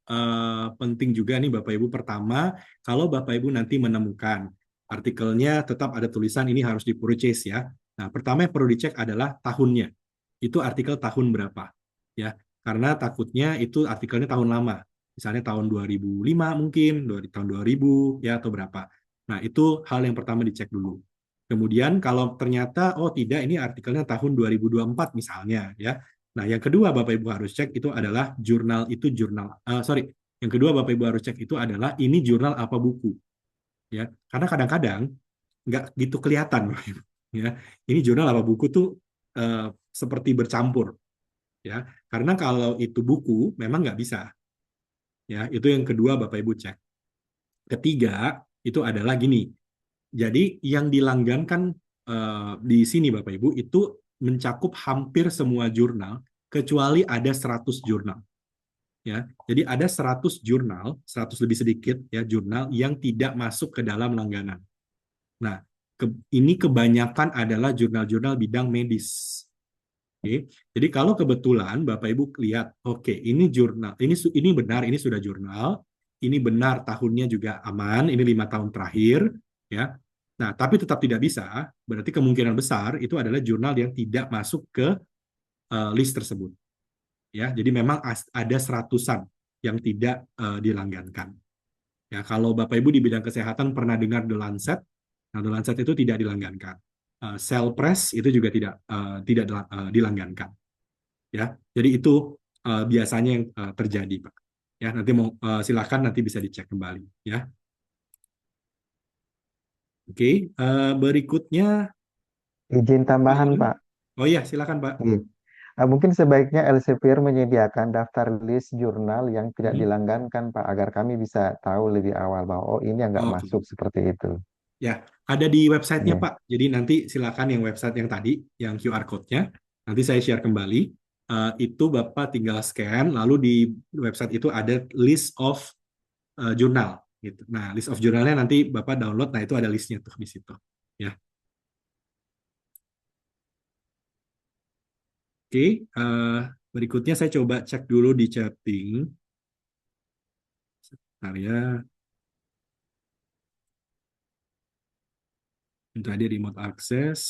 penting juga nih Bapak Ibu. Pertama, kalau Bapak Ibu nanti menemukan artikelnya tetap ada tulisan ini harus di-purchase ya. Nah, pertama yang perlu dicek adalah tahunnya. Itu artikel tahun berapa ya. Karena takutnya itu artikelnya tahun lama. Misalnya tahun 2005 mungkin, tahun 2000 ya atau berapa. Nah, itu hal yang pertama dicek dulu. Kemudian kalau ternyata oh tidak ini artikelnya tahun 2024 misalnya ya. Nah, yang kedua Bapak Ibu harus cek itu adalah jurnal itu jurnal sorry. Yang kedua Bapak Ibu harus cek itu adalah ini jurnal apa buku ya. Karena kadang-kadang nggak gitu kelihatan Bapak Ibu ya. Ini jurnal apa buku tuh eh, seperti bercampur ya. Karena kalau itu buku memang nggak bisa ya. Itu yang kedua Bapak Ibu cek. Ketiga itu adalah gini. Jadi yang dilanggankan di sini Bapak Ibu itu mencakup hampir semua jurnal kecuali ada 100 jurnal ya. Jadi ada 100 jurnal, 100 lebih sedikit ya jurnal yang tidak masuk ke dalam langganan. Nah, ini kebanyakan adalah jurnal-jurnal bidang medis. Oke. Jadi kalau kebetulan Bapak Ibu lihat, oke, ini jurnal, ini benar, ini sudah jurnal, ini benar tahunnya juga aman, ini 5 tahun terakhir, ya. Nah, tapi tetap tidak bisa, berarti kemungkinan besar itu adalah jurnal yang tidak masuk ke list tersebut, ya. Jadi memang ada seratusan yang tidak dilanggankan. Ya, kalau Bapak Ibu di bidang kesehatan pernah dengar The Lancet, nah The Lancet itu tidak dilanggankan. Cell Press itu juga tidak dilanggankan. Ya, jadi itu biasanya yang terjadi, Pak. Ya, nanti mau silakan nanti bisa dicek kembali. Ya, oke. Berikutnya,
Izin
Pak
tambahan,
Yunan.
Pak.
Oh iya, silakan Pak.
Iya. Mungkin sebaiknya Elsevier menyediakan daftar list jurnal yang tidak
Hmm.
dilanggankan, Pak, agar kami bisa tahu lebih awal bahwa oh ini yang nggak
Oke.
masuk seperti itu.
Ya, ada di websitenya
Iya.
Pak. Jadi nanti silakan yang website yang tadi, yang QR code-nya, nanti saya share kembali. Itu Bapak tinggal scan, lalu di website itu ada list of jurnal. Gitu. Nah, list of jurnalnya nanti Bapak download, nah itu ada listnya tuh di situ. Ya, oke. Berikutnya saya coba cek dulu di chatting. Bentar ya, tadi remote access.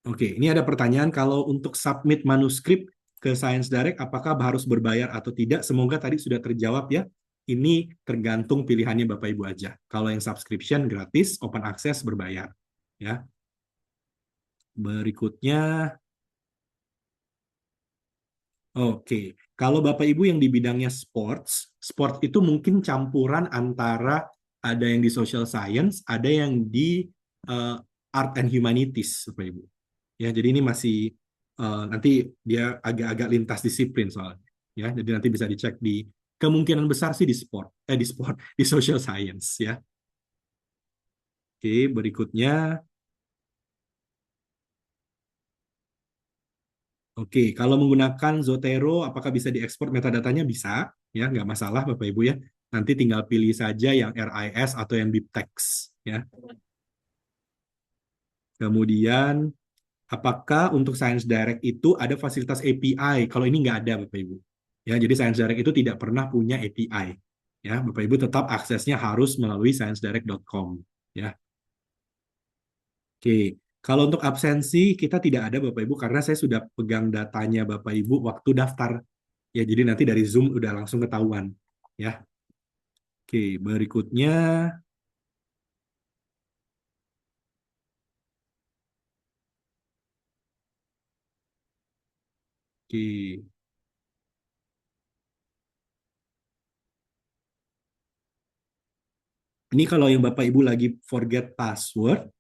Oke, ini ada pertanyaan kalau untuk submit manuskrip ke Science Direct, apakah harus berbayar atau tidak? Semoga tadi sudah terjawab ya. Ini tergantung pilihannya Bapak Ibu aja. Kalau yang subscription gratis, open access berbayar. Ya. Berikutnya, oke. Kalau Bapak Ibu yang di bidangnya sports itu mungkin campuran antara ada yang di social science, ada yang di uh, art and humanities, Bapak Ibu. Ya, jadi ini masih nanti dia agak-agak lintas disiplin soalnya. Ya, jadi nanti bisa dicek di kemungkinan besar sih di social science ya. Oke, berikutnya. Oke, kalau menggunakan Zotero, apakah bisa diekspor metadatanya? Bisa, ya, nggak masalah Bapak Ibu ya. Nanti tinggal pilih saja yang RIS atau yang BibTeX, ya. Kemudian, apakah untuk Science Direct itu ada fasilitas API? Kalau ini nggak ada, Bapak Ibu. Ya, jadi Science Direct itu tidak pernah punya API. Ya, Bapak Ibu tetap aksesnya harus melalui sciencedirect.com. Ya, oke. Kalau untuk absensi kita tidak ada Bapak Ibu karena saya sudah pegang datanya Bapak Ibu waktu daftar. Ya, jadi nanti dari Zoom udah langsung ketahuan. Ya, oke. Berikutnya, Oke. Ini kalau yang Bapak Ibu lagi forget password,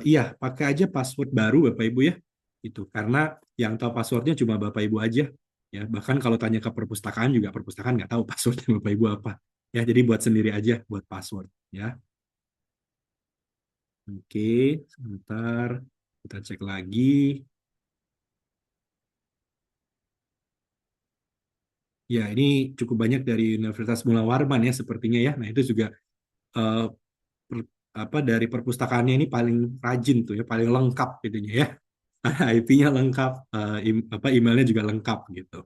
iya pakai aja password baru Bapak Ibu ya. Itu karena yang tahu passwordnya cuma Bapak Ibu aja. Ya, bahkan kalau tanya ke perpustakaan juga perpustakaan nggak tahu passwordnya Bapak Ibu apa. Ya, jadi buat sendiri aja buat password ya. Oke, sebentar kita cek lagi. Ya, ini cukup banyak dari Universitas Mula Warman ya sepertinya ya. Nah, itu juga eh, apa dari perpustakaannya ini paling rajin tuh ya, paling lengkap itunya ya. IP-nya lengkap, apa emailnya juga lengkap gitu.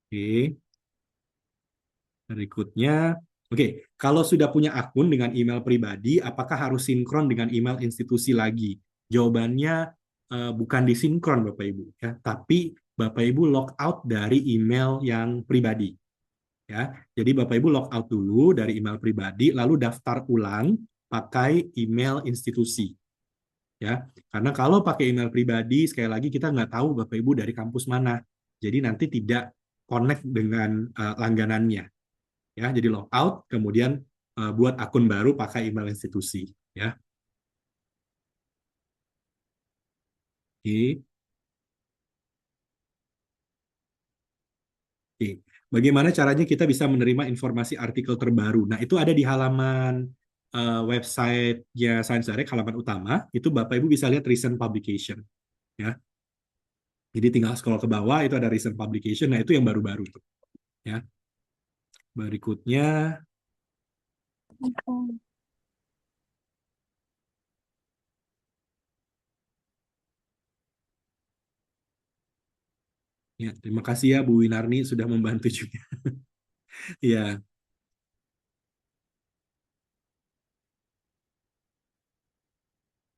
Oke, berikutnya. Oke, kalau sudah punya akun dengan email pribadi, apakah harus sinkron dengan email institusi lagi? Jawabannya bukan disinkron Bapak Ibu ya, tapi Bapak Ibu log out dari email yang pribadi. Ya. Jadi Bapak Ibu log out dulu dari email pribadi, lalu daftar ulang pakai email institusi. Ya, karena kalau pakai email pribadi, sekali lagi kita nggak tahu Bapak Ibu dari kampus mana. Jadi nanti tidak connect dengan langganannya. Ya, jadi log out, kemudian buat akun baru pakai email institusi. Ya, oke. Oke. Bagaimana caranya kita bisa menerima informasi artikel terbaru? Nah, itu ada di halaman website-nya Science Direct, halaman utama. Itu Bapak Ibu bisa lihat recent publication. Ya. Jadi tinggal scroll ke bawah, itu ada recent publication. Nah, itu yang baru-baru. Ya. Berikutnya, ya, terima kasih ya Bu Winarni sudah membantu juga. Ya,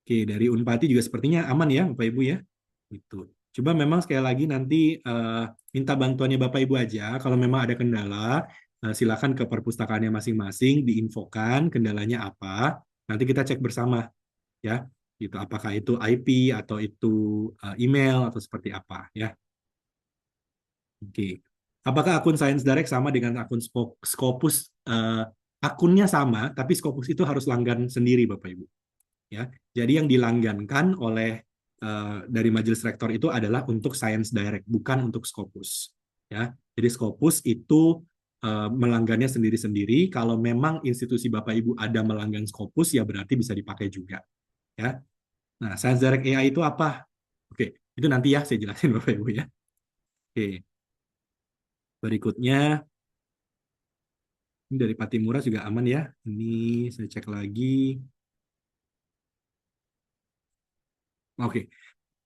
oke, dari Unpati juga sepertinya aman ya, Bapak Ibu ya. Itu. Coba memang sekali lagi nanti minta bantuannya Bapak Ibu aja. Kalau memang ada kendala, silakan ke perpustakaannya masing-masing, diinfokan kendalanya apa. Nanti kita cek bersama ya. Gitu. Apakah itu IP atau itu email atau seperti apa ya. Oke. Apakah akun Science Direct sama dengan akun Scopus? Akunnya sama, tapi Scopus itu harus langgan sendiri, Bapak Ibu. Ya, jadi yang dilanggankan oleh dari Majelis Rektor itu adalah untuk Science Direct, bukan untuk Scopus. Ya, jadi Scopus itu melanggannya sendiri-sendiri. Kalau memang institusi Bapak Ibu ada melanggan Scopus, ya berarti bisa dipakai juga. Ya, nah Science Direct AI itu apa? Oke, itu nanti ya saya jelasin Bapak Ibu ya. Oke, berikutnya. Ini dari Patimura juga aman ya. Ini saya cek lagi. Oke,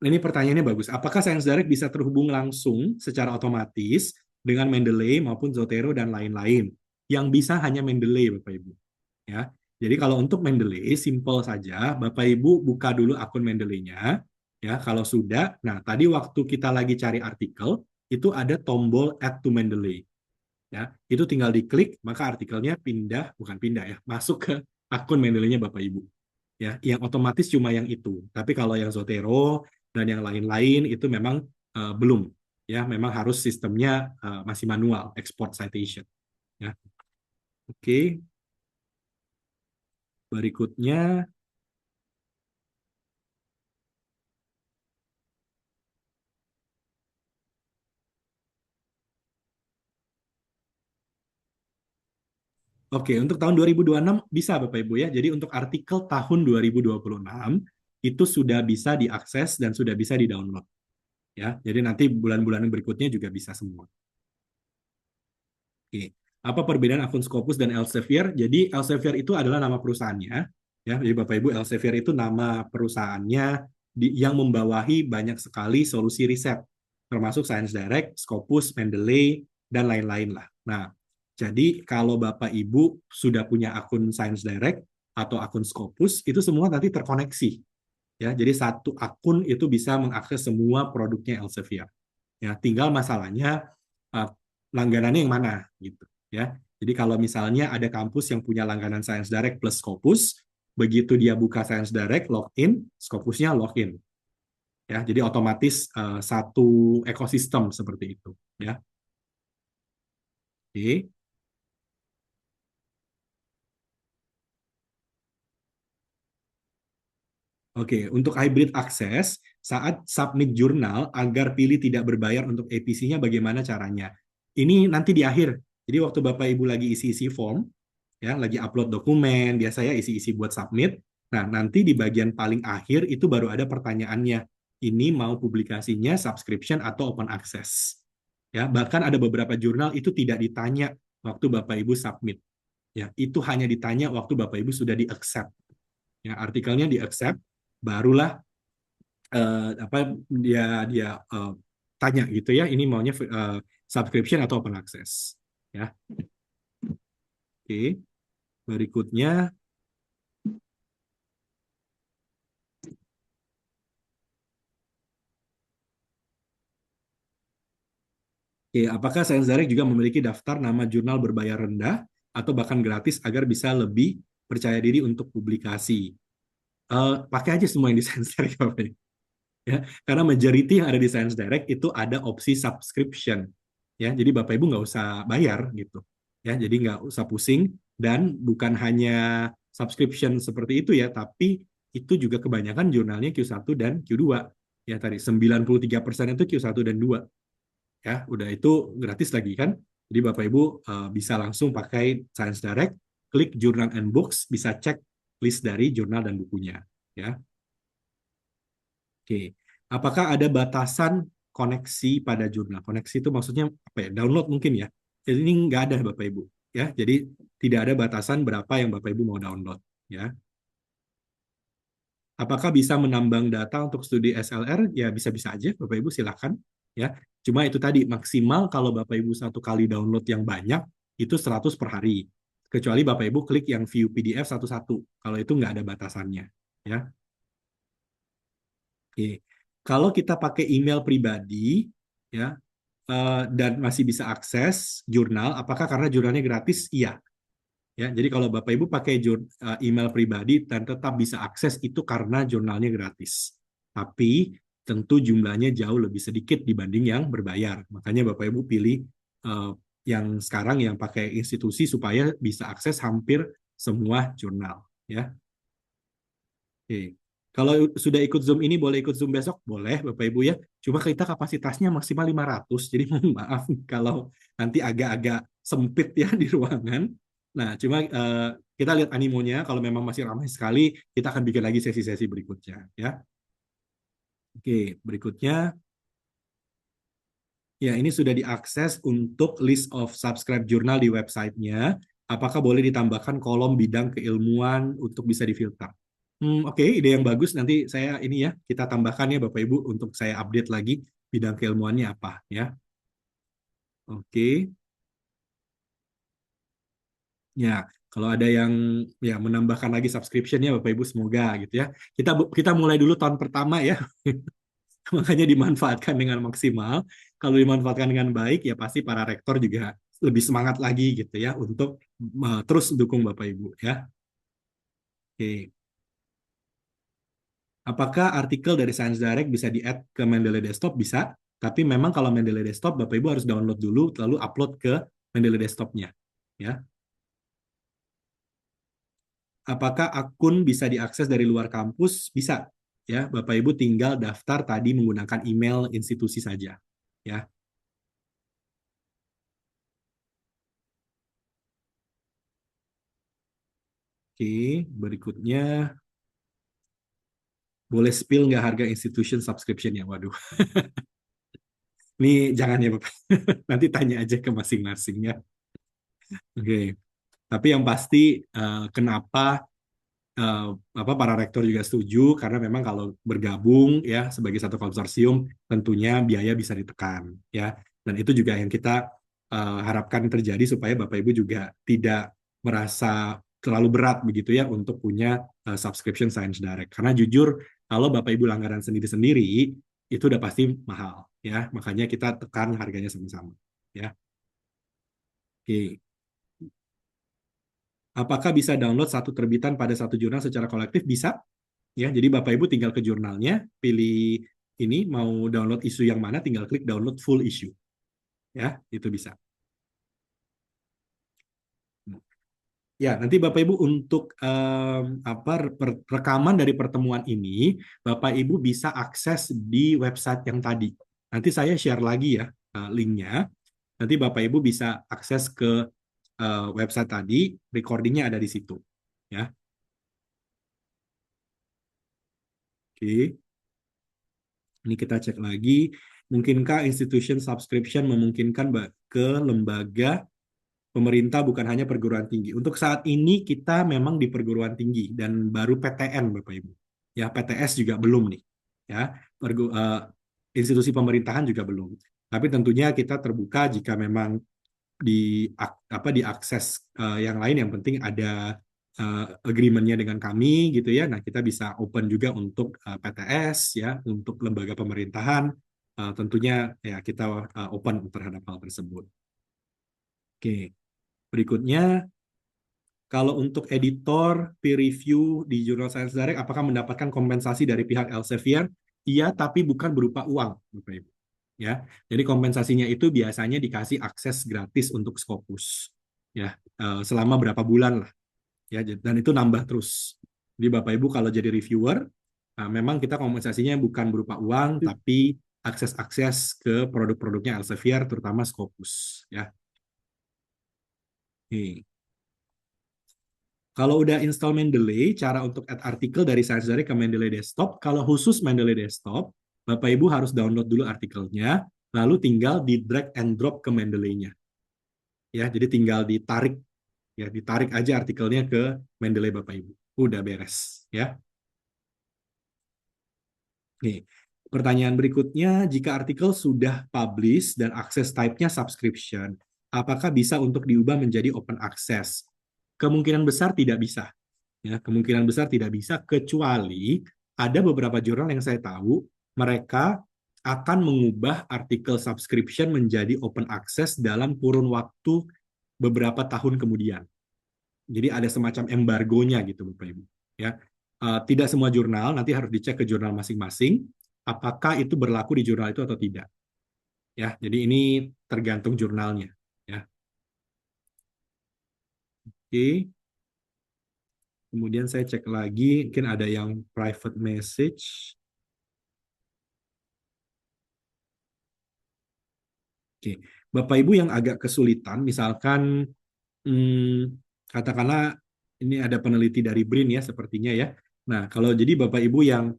ini pertanyaannya bagus. Apakah Science Direct bisa terhubung langsung secara otomatis dengan Mendeley maupun Zotero dan lain-lain? Yang bisa hanya Mendeley, Bapak Ibu. Ya. Jadi kalau untuk Mendeley, simple saja. Bapak Ibu buka dulu akun Mendeley-nya. Ya, kalau sudah, nah tadi waktu kita lagi cari artikel, itu ada tombol Add to Mendeley. Ya, itu tinggal diklik, maka artikelnya pindah, bukan pindah ya, masuk ke akun Mendeley-nya Bapak Ibu. Ya, yang otomatis cuma yang itu. Tapi kalau yang Zotero dan yang lain-lain itu memang belum. Ya, memang harus sistemnya masih manual, export citation. Ya, oke. Berikutnya, oke, untuk tahun 2026 bisa Bapak Ibu ya. Jadi untuk artikel tahun 2026 itu sudah bisa diakses dan sudah bisa di-download. Ya, jadi nanti bulan-bulan berikutnya juga bisa semua. Oke. Apa perbedaan akun Scopus dan Elsevier? Jadi Elsevier itu adalah nama perusahaannya. Ya, jadi Bapak Ibu, Elsevier itu nama perusahaannya yang membawahi banyak sekali solusi riset, termasuk Science Direct, Scopus, Mendeley, dan lain-lain lah. Nah, jadi kalau Bapak Ibu sudah punya akun Science Direct atau akun Scopus, itu semua nanti terkoneksi. Ya, jadi satu akun itu bisa mengakses semua produknya Elsevier. Ya, tinggal masalahnya uh, langganannya yang mana gitu ya. Jadi kalau misalnya ada kampus yang punya langganan Science Direct plus Scopus, begitu dia buka Science Direct login, Scopusnya login. Ya, jadi otomatis satu ekosistem seperti itu. Ya, oke. Oke, untuk hybrid access, saat submit jurnal agar pilih tidak berbayar untuk APC-nya bagaimana caranya? Ini nanti di akhir. Jadi waktu Bapak Ibu lagi isi-isi form, ya, lagi upload dokumen, biasa ya isi-isi buat submit. Nah, nanti di bagian paling akhir itu baru ada pertanyaannya. Ini mau publikasinya subscription atau open access. Ya, bahkan ada beberapa jurnal itu tidak ditanya waktu Bapak Ibu submit. Ya, itu hanya ditanya waktu Bapak Ibu sudah di-accept. Ya, artikelnya di-accept, barulah apa dia dia tanya gitu ya, ini maunya subscription atau open access. Ya, oke. Berikutnya, oke, apakah Science Direct juga memiliki daftar nama jurnal berbayar rendah atau bahkan gratis agar bisa lebih percaya diri untuk publikasi? Pakai aja semua yang di Science Direct, Bapak Ibu. Ya, karena majority yang ada di Science Direct itu ada opsi subscription. Ya, jadi Bapak Ibu nggak usah bayar gitu. Ya, jadi nggak usah pusing, dan bukan hanya subscription seperti itu ya, tapi itu juga kebanyakan jurnalnya Q1 dan Q2. Ya, tadi 93% itu Q1 dan 2. Ya, udah itu gratis lagi kan. Jadi Bapak Ibu bisa langsung pakai Science Direct, klik Journal and Books, bisa cek list dari jurnal dan bukunya. Ya. Oke, apakah ada batasan koneksi pada jurnal? Koneksi itu maksudnya apa ya? Download mungkin ya. Jadi ini nggak ada Bapak Ibu, ya. Jadi tidak ada batasan berapa yang Bapak Ibu mau download, ya. Apakah bisa menambang data untuk studi SLR? Ya bisa-bisa aja, Bapak Ibu silakan, ya. Cuma itu tadi maksimal kalau Bapak Ibu satu kali download yang banyak itu 100 per hari. Kecuali Bapak Ibu klik yang view PDF satu-satu. Kalau itu nggak ada batasannya, ya. Oke. Kalau kita pakai email pribadi, ya, dan masih bisa akses jurnal, apakah karena jurnalnya gratis? Iya. Ya, jadi kalau Bapak Ibu pakai email pribadi dan tetap bisa akses itu karena jurnalnya gratis. Tapi tentu jumlahnya jauh lebih sedikit dibanding yang berbayar. Makanya Bapak Ibu pilih uh, yang sekarang yang pakai institusi supaya bisa akses hampir semua jurnal. Ya. Oke. Kalau sudah ikut Zoom ini, boleh ikut Zoom besok? Boleh, Bapak Ibu ya. Cuma kita kapasitasnya maksimal 500, jadi mohon maaf kalau nanti agak-agak sempit ya di ruangan. Nah, cuma kita lihat animonya, kalau memang masih ramai sekali, kita akan bikin lagi sesi-sesi berikutnya. Ya. Oke, berikutnya. Ya, ini sudah diakses untuk list of subscribe jurnal di websitenya. Apakah boleh ditambahkan kolom bidang keilmuan untuk bisa difilter? Oke, ide yang bagus. Nanti saya ini ya, kita tambahkan ya Bapak Ibu untuk saya update lagi bidang keilmuannya apa ya. Oke. Ya, kalau ada yang ya menambahkan lagi subscription-nya Bapak Ibu semoga gitu ya. Kita mulai dulu tahun pertama ya. Makanya dimanfaatkan dengan maksimal. Kalau dimanfaatkan dengan baik, ya pasti para rektor juga lebih semangat lagi gitu ya untuk terus dukung Bapak Ibu ya. Oke. Apakah artikel dari Science Direct bisa di-add ke Mendeley Desktop? Bisa. Tapi memang kalau Mendeley Desktop, Bapak Ibu harus download dulu, lalu upload ke Mendeley Desktop-nya. Ya. Apakah akun bisa diakses dari luar kampus? Bisa. Ya, Bapak Ibu tinggal daftar tadi menggunakan email institusi saja. Ya. Oke, berikutnya boleh spill nggak harga institution subscription ya? Waduh, ini jangan ya Bapak. Nanti tanya aja ke masing-masing ya. Oke, tapi yang pasti kenapa eh, apa para rektor juga setuju karena memang kalau bergabung ya sebagai satu konsorsium tentunya biaya bisa ditekan ya. Dan itu juga yang kita harapkan terjadi supaya Bapak Ibu juga tidak merasa terlalu berat begitu ya untuk punya subscription Science Direct. Karena jujur kalau Bapak Ibu langganan sendiri-sendiri itu udah pasti mahal ya. Makanya kita tekan harganya sama-sama ya. Oke. Apakah bisa download satu terbitan pada satu jurnal secara kolektif? Bisa. Ya, jadi Bapak Ibu tinggal ke jurnalnya, pilih ini mau download isu yang mana, tinggal klik download full issue. Ya, itu bisa. Ya, nanti Bapak Ibu untuk rekaman dari pertemuan ini, Bapak Ibu bisa akses di website yang tadi. Nanti saya share lagi ya linknya. Nanti Bapak Ibu bisa akses ke website tadi, recordingnya ada di situ. Ya, oke. Ini kita cek lagi. Mungkinkah institution subscription memungkinkan ke lembaga pemerintah bukan hanya perguruan tinggi. Untuk saat ini kita memang di perguruan tinggi dan baru PTN Bapak Ibu. Ya, PTS juga belum nih. Ya, institusi pemerintahan juga belum. Tapi tentunya kita terbuka jika memang diakses yang lain, yang penting ada agreement-nya dengan kami gitu ya. Nah, kita bisa open juga untuk PTS ya, untuk lembaga pemerintahan. Tentunya ya kita open terhadap hal tersebut. Oke. Berikutnya, kalau untuk editor, peer review di Jurnal Science Direct, apakah mendapatkan kompensasi dari pihak Elsevier? Iya, tapi bukan berupa uang, Bapak Ibu. Ya, jadi kompensasinya itu biasanya dikasih akses gratis untuk Scopus, ya, selama berapa bulan lah, ya, dan itu nambah terus. Jadi Bapak Ibu kalau jadi reviewer, memang kita kompensasinya bukan berupa uang, tapi akses-akses ke produk-produknya Elsevier, terutama Scopus, ya. Nih. Kalau udah install Mendeley, cara untuk add artikel dari Science Direct ke Mendeley Desktop, kalau khusus Mendeley Desktop, Bapak Ibu harus download dulu artikelnya, lalu tinggal di drag and drop ke Mendeley-nya. Ya, jadi tinggal ditarik, ya, ditarik aja artikelnya ke Mendeley Bapak Ibu. Udah beres, ya. Nih, pertanyaan berikutnya, jika artikel sudah publish dan akses type-nya subscription, apakah bisa untuk diubah menjadi open access? Kemungkinan besar tidak bisa. Ya, kemungkinan besar tidak bisa, kecuali ada beberapa jurnal yang saya tahu mereka akan mengubah artikel subscription menjadi open access dalam kurun waktu beberapa tahun kemudian. Jadi ada semacam embargonya gitu Bapak Ibu. Ya, tidak semua jurnal, nanti harus dicek ke jurnal masing-masing apakah itu berlaku di jurnal itu atau tidak. Ya, jadi ini tergantung jurnalnya. Ya, oke. Kemudian saya cek lagi, mungkin ada yang private message. Oke, Bapak Ibu yang agak kesulitan, misalkan katakanlah ini ada peneliti dari BRIN ya, sepertinya ya. Nah, kalau jadi Bapak Ibu yang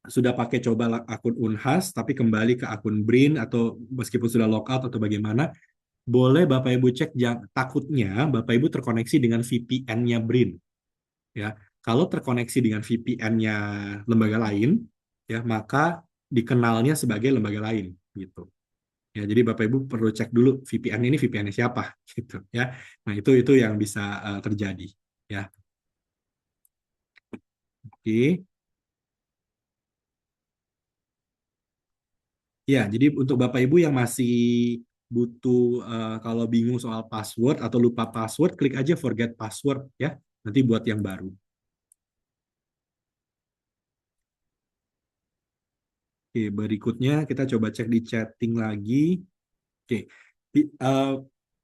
sudah pakai coba akun Unhas, tapi kembali ke akun BRIN atau meskipun sudah logout atau bagaimana, boleh Bapak Ibu cek, takutnya Bapak Ibu terkoneksi dengan VPN-nya BRIN. Ya, kalau terkoneksi dengan VPN-nya lembaga lain, ya maka dikenalnya sebagai lembaga lain, gitu. Ya, jadi Bapak Ibu perlu cek dulu VPN ini VPN siapa gitu ya. Nah, itu yang bisa terjadi ya. Oke. Ya, jadi untuk Bapak Ibu yang masih butuh kalau bingung soal password atau lupa password, klik aja forget password ya. Nanti buat yang baru. Oke, berikutnya kita coba cek di chatting lagi. Oke.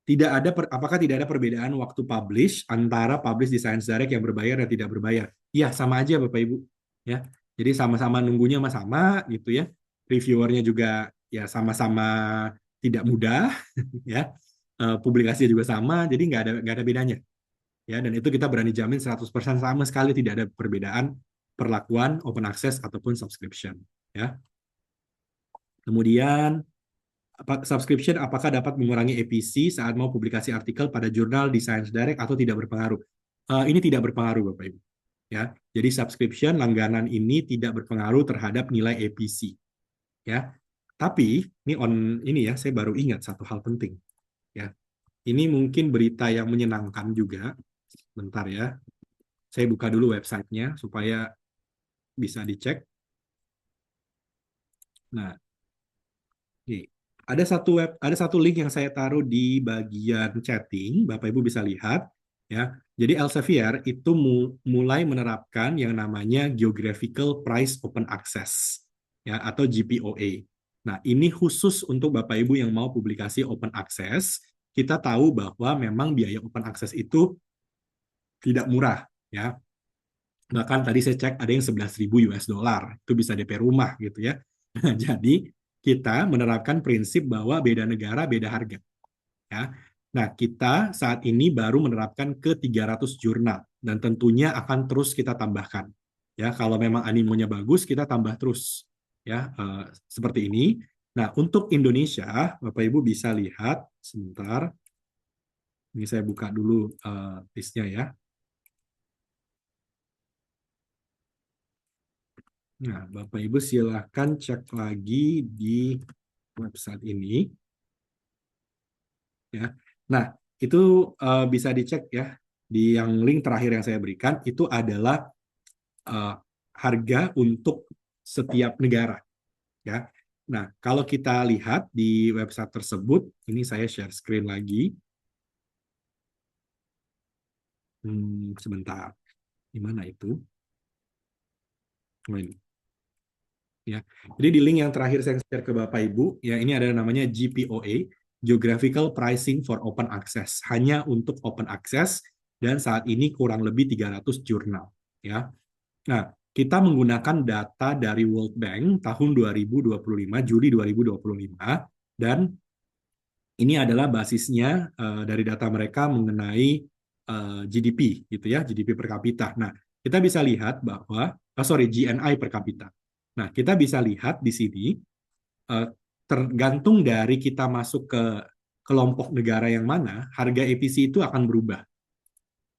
Tidak ada apakah tidak ada perbedaan waktu publish antara publish di Science Direct yang berbayar dan tidak berbayar? Iya, sama aja Bapak Ibu. Ya. Jadi sama-sama nunggunya sama gitu ya. Reviewernya juga ya sama-sama tidak mudah ya. Publikasinya juga sama, jadi nggak ada bedanya. Ya, dan itu kita berani jamin 100% sama sekali tidak ada perbedaan perlakuan open access ataupun subscription ya. Kemudian subscription apakah dapat mengurangi EPC saat mau publikasi artikel pada jurnal di Science Direct atau tidak berpengaruh? Ini tidak berpengaruh Bapak Ibu. Ya, jadi subscription langganan ini tidak berpengaruh terhadap nilai EPC. Ya, tapi ini ya saya baru ingat satu hal penting. Ya, ini mungkin berita yang menyenangkan juga. Bentar ya, saya buka dulu websitenya supaya bisa dicek. Nah, ini. Ada satu link yang saya taruh di bagian chatting, Bapak Ibu bisa lihat ya. Jadi Elsevier itu mulai menerapkan yang namanya Geographical Price Open Access. ya, atau GPOA. Nah, ini khusus untuk Bapak Ibu yang mau publikasi open access. Kita tahu bahwa memang biaya open access itu tidak murah, ya. Bahkan tadi saya cek ada yang 11.000 US dollar, itu bisa DP rumah gitu ya. Jadi kita menerapkan prinsip bahwa beda negara beda harga, ya. Nah, kita saat ini baru menerapkan ke 300 jurnal dan tentunya akan terus kita tambahkan. Ya, kalau memang animonya bagus kita tambah terus, ya, seperti ini. Nah, untuk Indonesia, Bapak Ibu bisa lihat sebentar. Ini saya buka dulu listnya ya. Nah, Bapak Ibu silakan cek lagi di website ini, ya. Nah, itu bisa dicek ya di yang link terakhir yang saya berikan itu adalah harga untuk setiap negara, ya. Nah, kalau kita lihat di website tersebut, ini saya share screen lagi. Sebentar, di mana itu? Oh, ini. Ya. Jadi di link yang terakhir saya share ke Bapak Ibu, ya ini ada namanya GPOA, Geographical Pricing for Open Access, hanya untuk open access dan saat ini kurang lebih 300 jurnal, ya. Nah, kita menggunakan data dari World Bank tahun 2025, Juli 2025, dan ini adalah basisnya dari data mereka mengenai GDP, gitu ya, GDP per kapita. Nah, kita bisa lihat bahwa, GNI per kapita. Nah, kita bisa lihat di sini, tergantung dari kita masuk ke kelompok negara yang mana, harga APC itu akan berubah.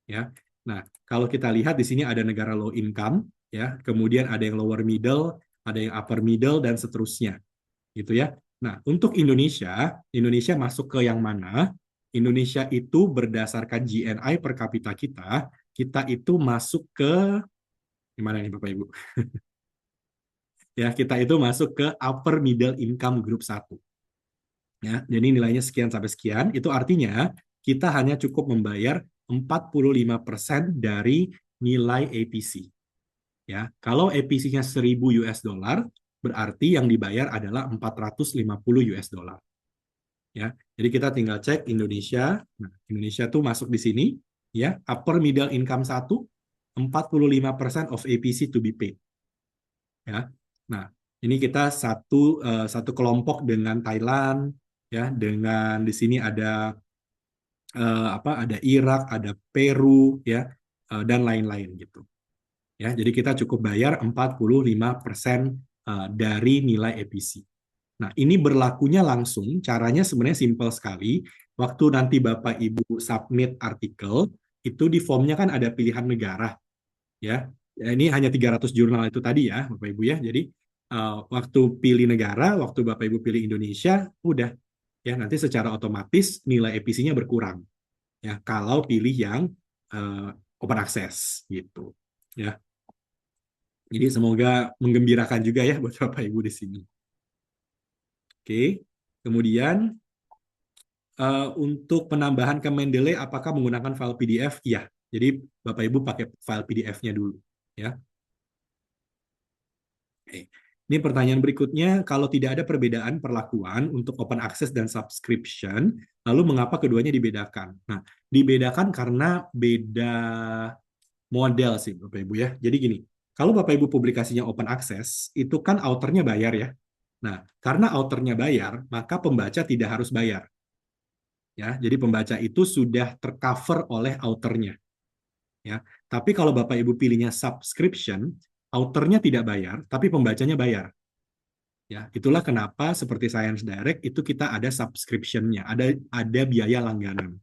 Ya. Nah, kalau kita lihat di sini ada negara low income, ya, kemudian ada yang lower middle, ada yang upper middle, dan seterusnya. Gitu ya. Nah, untuk Indonesia, Indonesia masuk ke yang mana? Indonesia itu berdasarkan GNI per kapita kita itu masuk ke, gimana nih Bapak Ibu? Ya, kita itu masuk ke upper middle income group 1. Ya, jadi nilainya sekian sampai sekian, itu artinya kita hanya cukup membayar 45% dari nilai APC. Ya, kalau APC-nya 1.000 US dollar, berarti yang dibayar adalah 450 US dollar. Ya, jadi kita tinggal cek Indonesia. Nah, Indonesia tuh masuk di sini, ya, upper middle income 1, 45% of APC to be paid. Ya. Nah, ini kita satu kelompok dengan Thailand, ya, dengan di sini ada ada Irak, ada Peru, ya, dan lain-lain gitu. Ya, jadi kita cukup bayar 45% dari nilai APC. Nah, ini berlakunya langsung, caranya sebenarnya simpel sekali. Waktu nanti Bapak Ibu submit artikel, itu di formnya kan ada pilihan negara, ya. Ya, ini hanya 300 jurnal itu tadi ya, Bapak Ibu ya. Jadi waktu pilih negara, waktu Bapak Ibu pilih Indonesia, udah ya nanti secara otomatis nilai APC-nya berkurang. Ya, kalau pilih yang open access gitu. Ya. Jadi semoga menggembirakan juga ya buat Bapak Ibu di sini. Oke. Kemudian untuk penambahan ke Mendeley, apakah menggunakan file PDF? Iya. Jadi Bapak Ibu pakai file PDF-nya dulu. Ya. Oke. Ini pertanyaan berikutnya, kalau tidak ada perbedaan perlakuan untuk open access dan subscription, lalu mengapa keduanya dibedakan? Nah, dibedakan karena beda model sih Bapak Ibu ya. Jadi gini, kalau Bapak Ibu publikasinya open access, itu kan author-nya bayar ya. Nah, karena author-nya bayar, maka pembaca tidak harus bayar. Ya, jadi pembaca itu sudah tercover oleh author-nya. Ya, tapi kalau Bapak Ibu pilihnya subscription, author-nya tidak bayar, tapi pembacanya bayar. Ya, itulah kenapa seperti Science Direct itu kita ada subscription-nya, ada biaya langganan.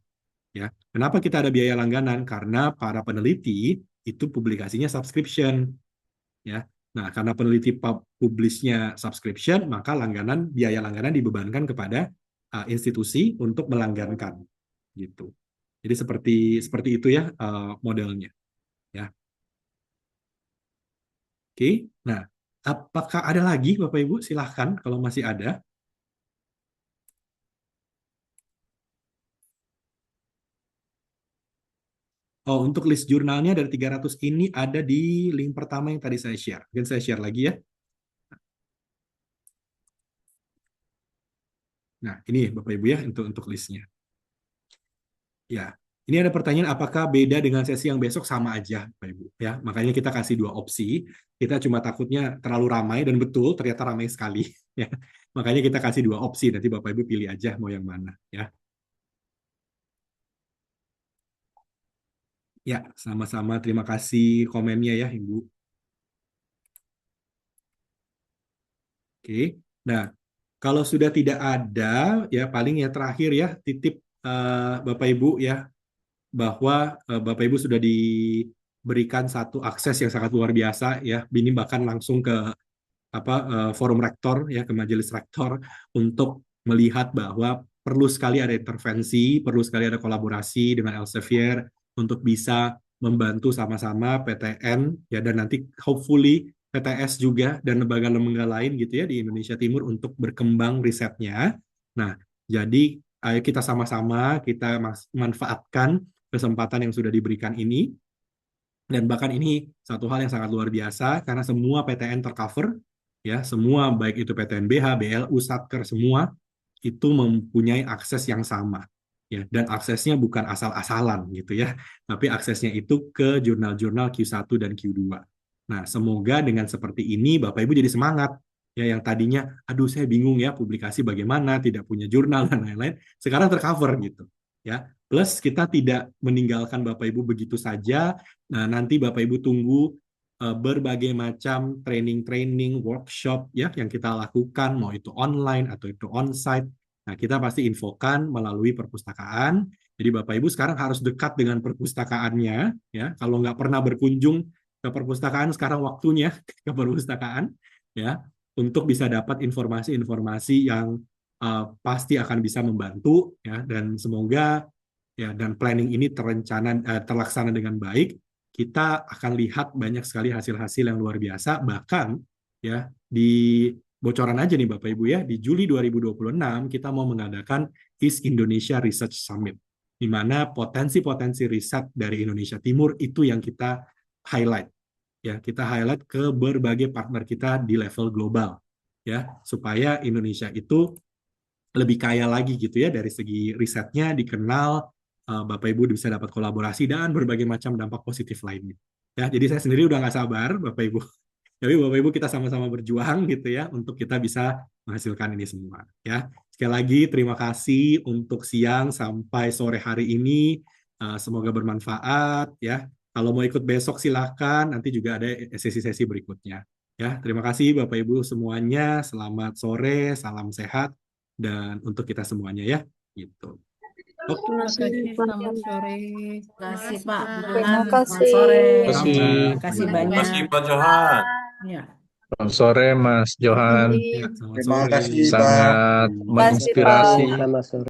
Ya, kenapa kita ada biaya langganan? Karena para peneliti itu publikasinya subscription. Ya, nah karena peneliti publisnya subscription, maka biaya langganan dibebankan kepada institusi untuk melanggankan, gitu. Jadi seperti itu ya modelnya. Ya, oke. Nah, apakah ada lagi Bapak Ibu? Silahkan kalau masih ada. Oh, untuk list jurnalnya dari 300 ini ada di link pertama yang tadi saya share. Mungkin saya share lagi ya. Nah, ini Bapak Ibu ya untuk listnya. Ya, ini ada pertanyaan apakah beda dengan sesi yang besok? Sama aja, Bapak Ibu. Ya, makanya kita kasih dua opsi. Kita cuma takutnya terlalu ramai dan betul ternyata ramai sekali. Ya, makanya kita kasih dua opsi. Nanti Bapak Ibu pilih aja mau yang mana. Ya, ya, sama-sama. Terima kasih komennya ya, Ibu. Oke. Nah, kalau sudah tidak ada, ya paling ya terakhir ya titip Bapak Ibu ya bahwa Bapak Ibu sudah diberikan satu akses yang sangat luar biasa ya. Ini bahkan langsung ke forum rektor ya, ke majelis rektor untuk melihat bahwa perlu sekali ada intervensi, perlu sekali ada kolaborasi dengan Elsevier untuk bisa membantu sama-sama PTN ya, dan nanti hopefully PTS juga dan lembaga-lembaga lain gitu ya di Indonesia Timur untuk berkembang risetnya. Nah, jadi ayo kita sama-sama kita manfaatkan kesempatan yang sudah diberikan ini, dan bahkan ini satu hal yang sangat luar biasa karena semua PTN tercover ya, semua baik itu PTNBH, BLU, Satker, semua itu mempunyai akses yang sama ya, dan aksesnya bukan asal-asalan gitu ya, tapi aksesnya itu ke jurnal-jurnal Q1 dan Q2. Nah, semoga dengan seperti ini Bapak Ibu jadi semangat ya, yang tadinya aduh saya bingung ya publikasi bagaimana, tidak punya jurnal dan lain-lain, sekarang tercover gitu ya. Plus kita tidak meninggalkan Bapak Ibu begitu saja. Nah, nanti Bapak Ibu tunggu berbagai macam training-training, workshop ya yang kita lakukan, mau itu online atau itu on-site. Nah, kita pasti infokan melalui perpustakaan. Jadi Bapak Ibu sekarang harus dekat dengan perpustakaannya ya. Kalau nggak pernah berkunjung ke perpustakaan, sekarang waktunya ke perpustakaan ya, untuk bisa dapat informasi-informasi yang pasti akan bisa membantu ya, dan semoga ya, dan planning ini terlaksana dengan baik, kita akan lihat banyak sekali hasil-hasil yang luar biasa. Bahkan ya di bocoran aja nih Bapak Ibu ya, di Juli 2026 kita mau mengadakan East Indonesia Research Summit, di mana potensi-potensi riset dari Indonesia Timur itu yang kita highlight ya, kita highlight ke berbagai partner kita di level global ya, supaya Indonesia itu lebih kaya lagi gitu ya dari segi risetnya, dikenal, Bapak Ibu bisa dapat kolaborasi dan berbagai macam dampak positif lainnya. Ya, jadi saya sendiri udah nggak sabar Bapak Ibu. Tapi Bapak Ibu kita sama-sama berjuang gitu ya untuk kita bisa menghasilkan ini semua. Ya, sekali lagi terima kasih untuk siang sampai sore hari ini. Semoga bermanfaat ya. Kalau mau ikut besok silahkan. Nanti juga ada sesi-sesi berikutnya. Ya, terima kasih Bapak Ibu semuanya. Selamat sore, salam sehat dan untuk kita semuanya ya. Gitu. Oke.
Terima kasih, selamat sore.
Terima kasih Pak
Terima
Johan.
Terima
Selamat
kasih.
sore.
Sama.
Terima kasih
Terima
banyak.
kasih Pak Johan.
Ya.
Selamat sore Mas Johan,
Ya, selamat
Terima
sore.
kasih, Pak.
sangat
Terima kasih, Pak.
menginspirasi.
Selamat sore.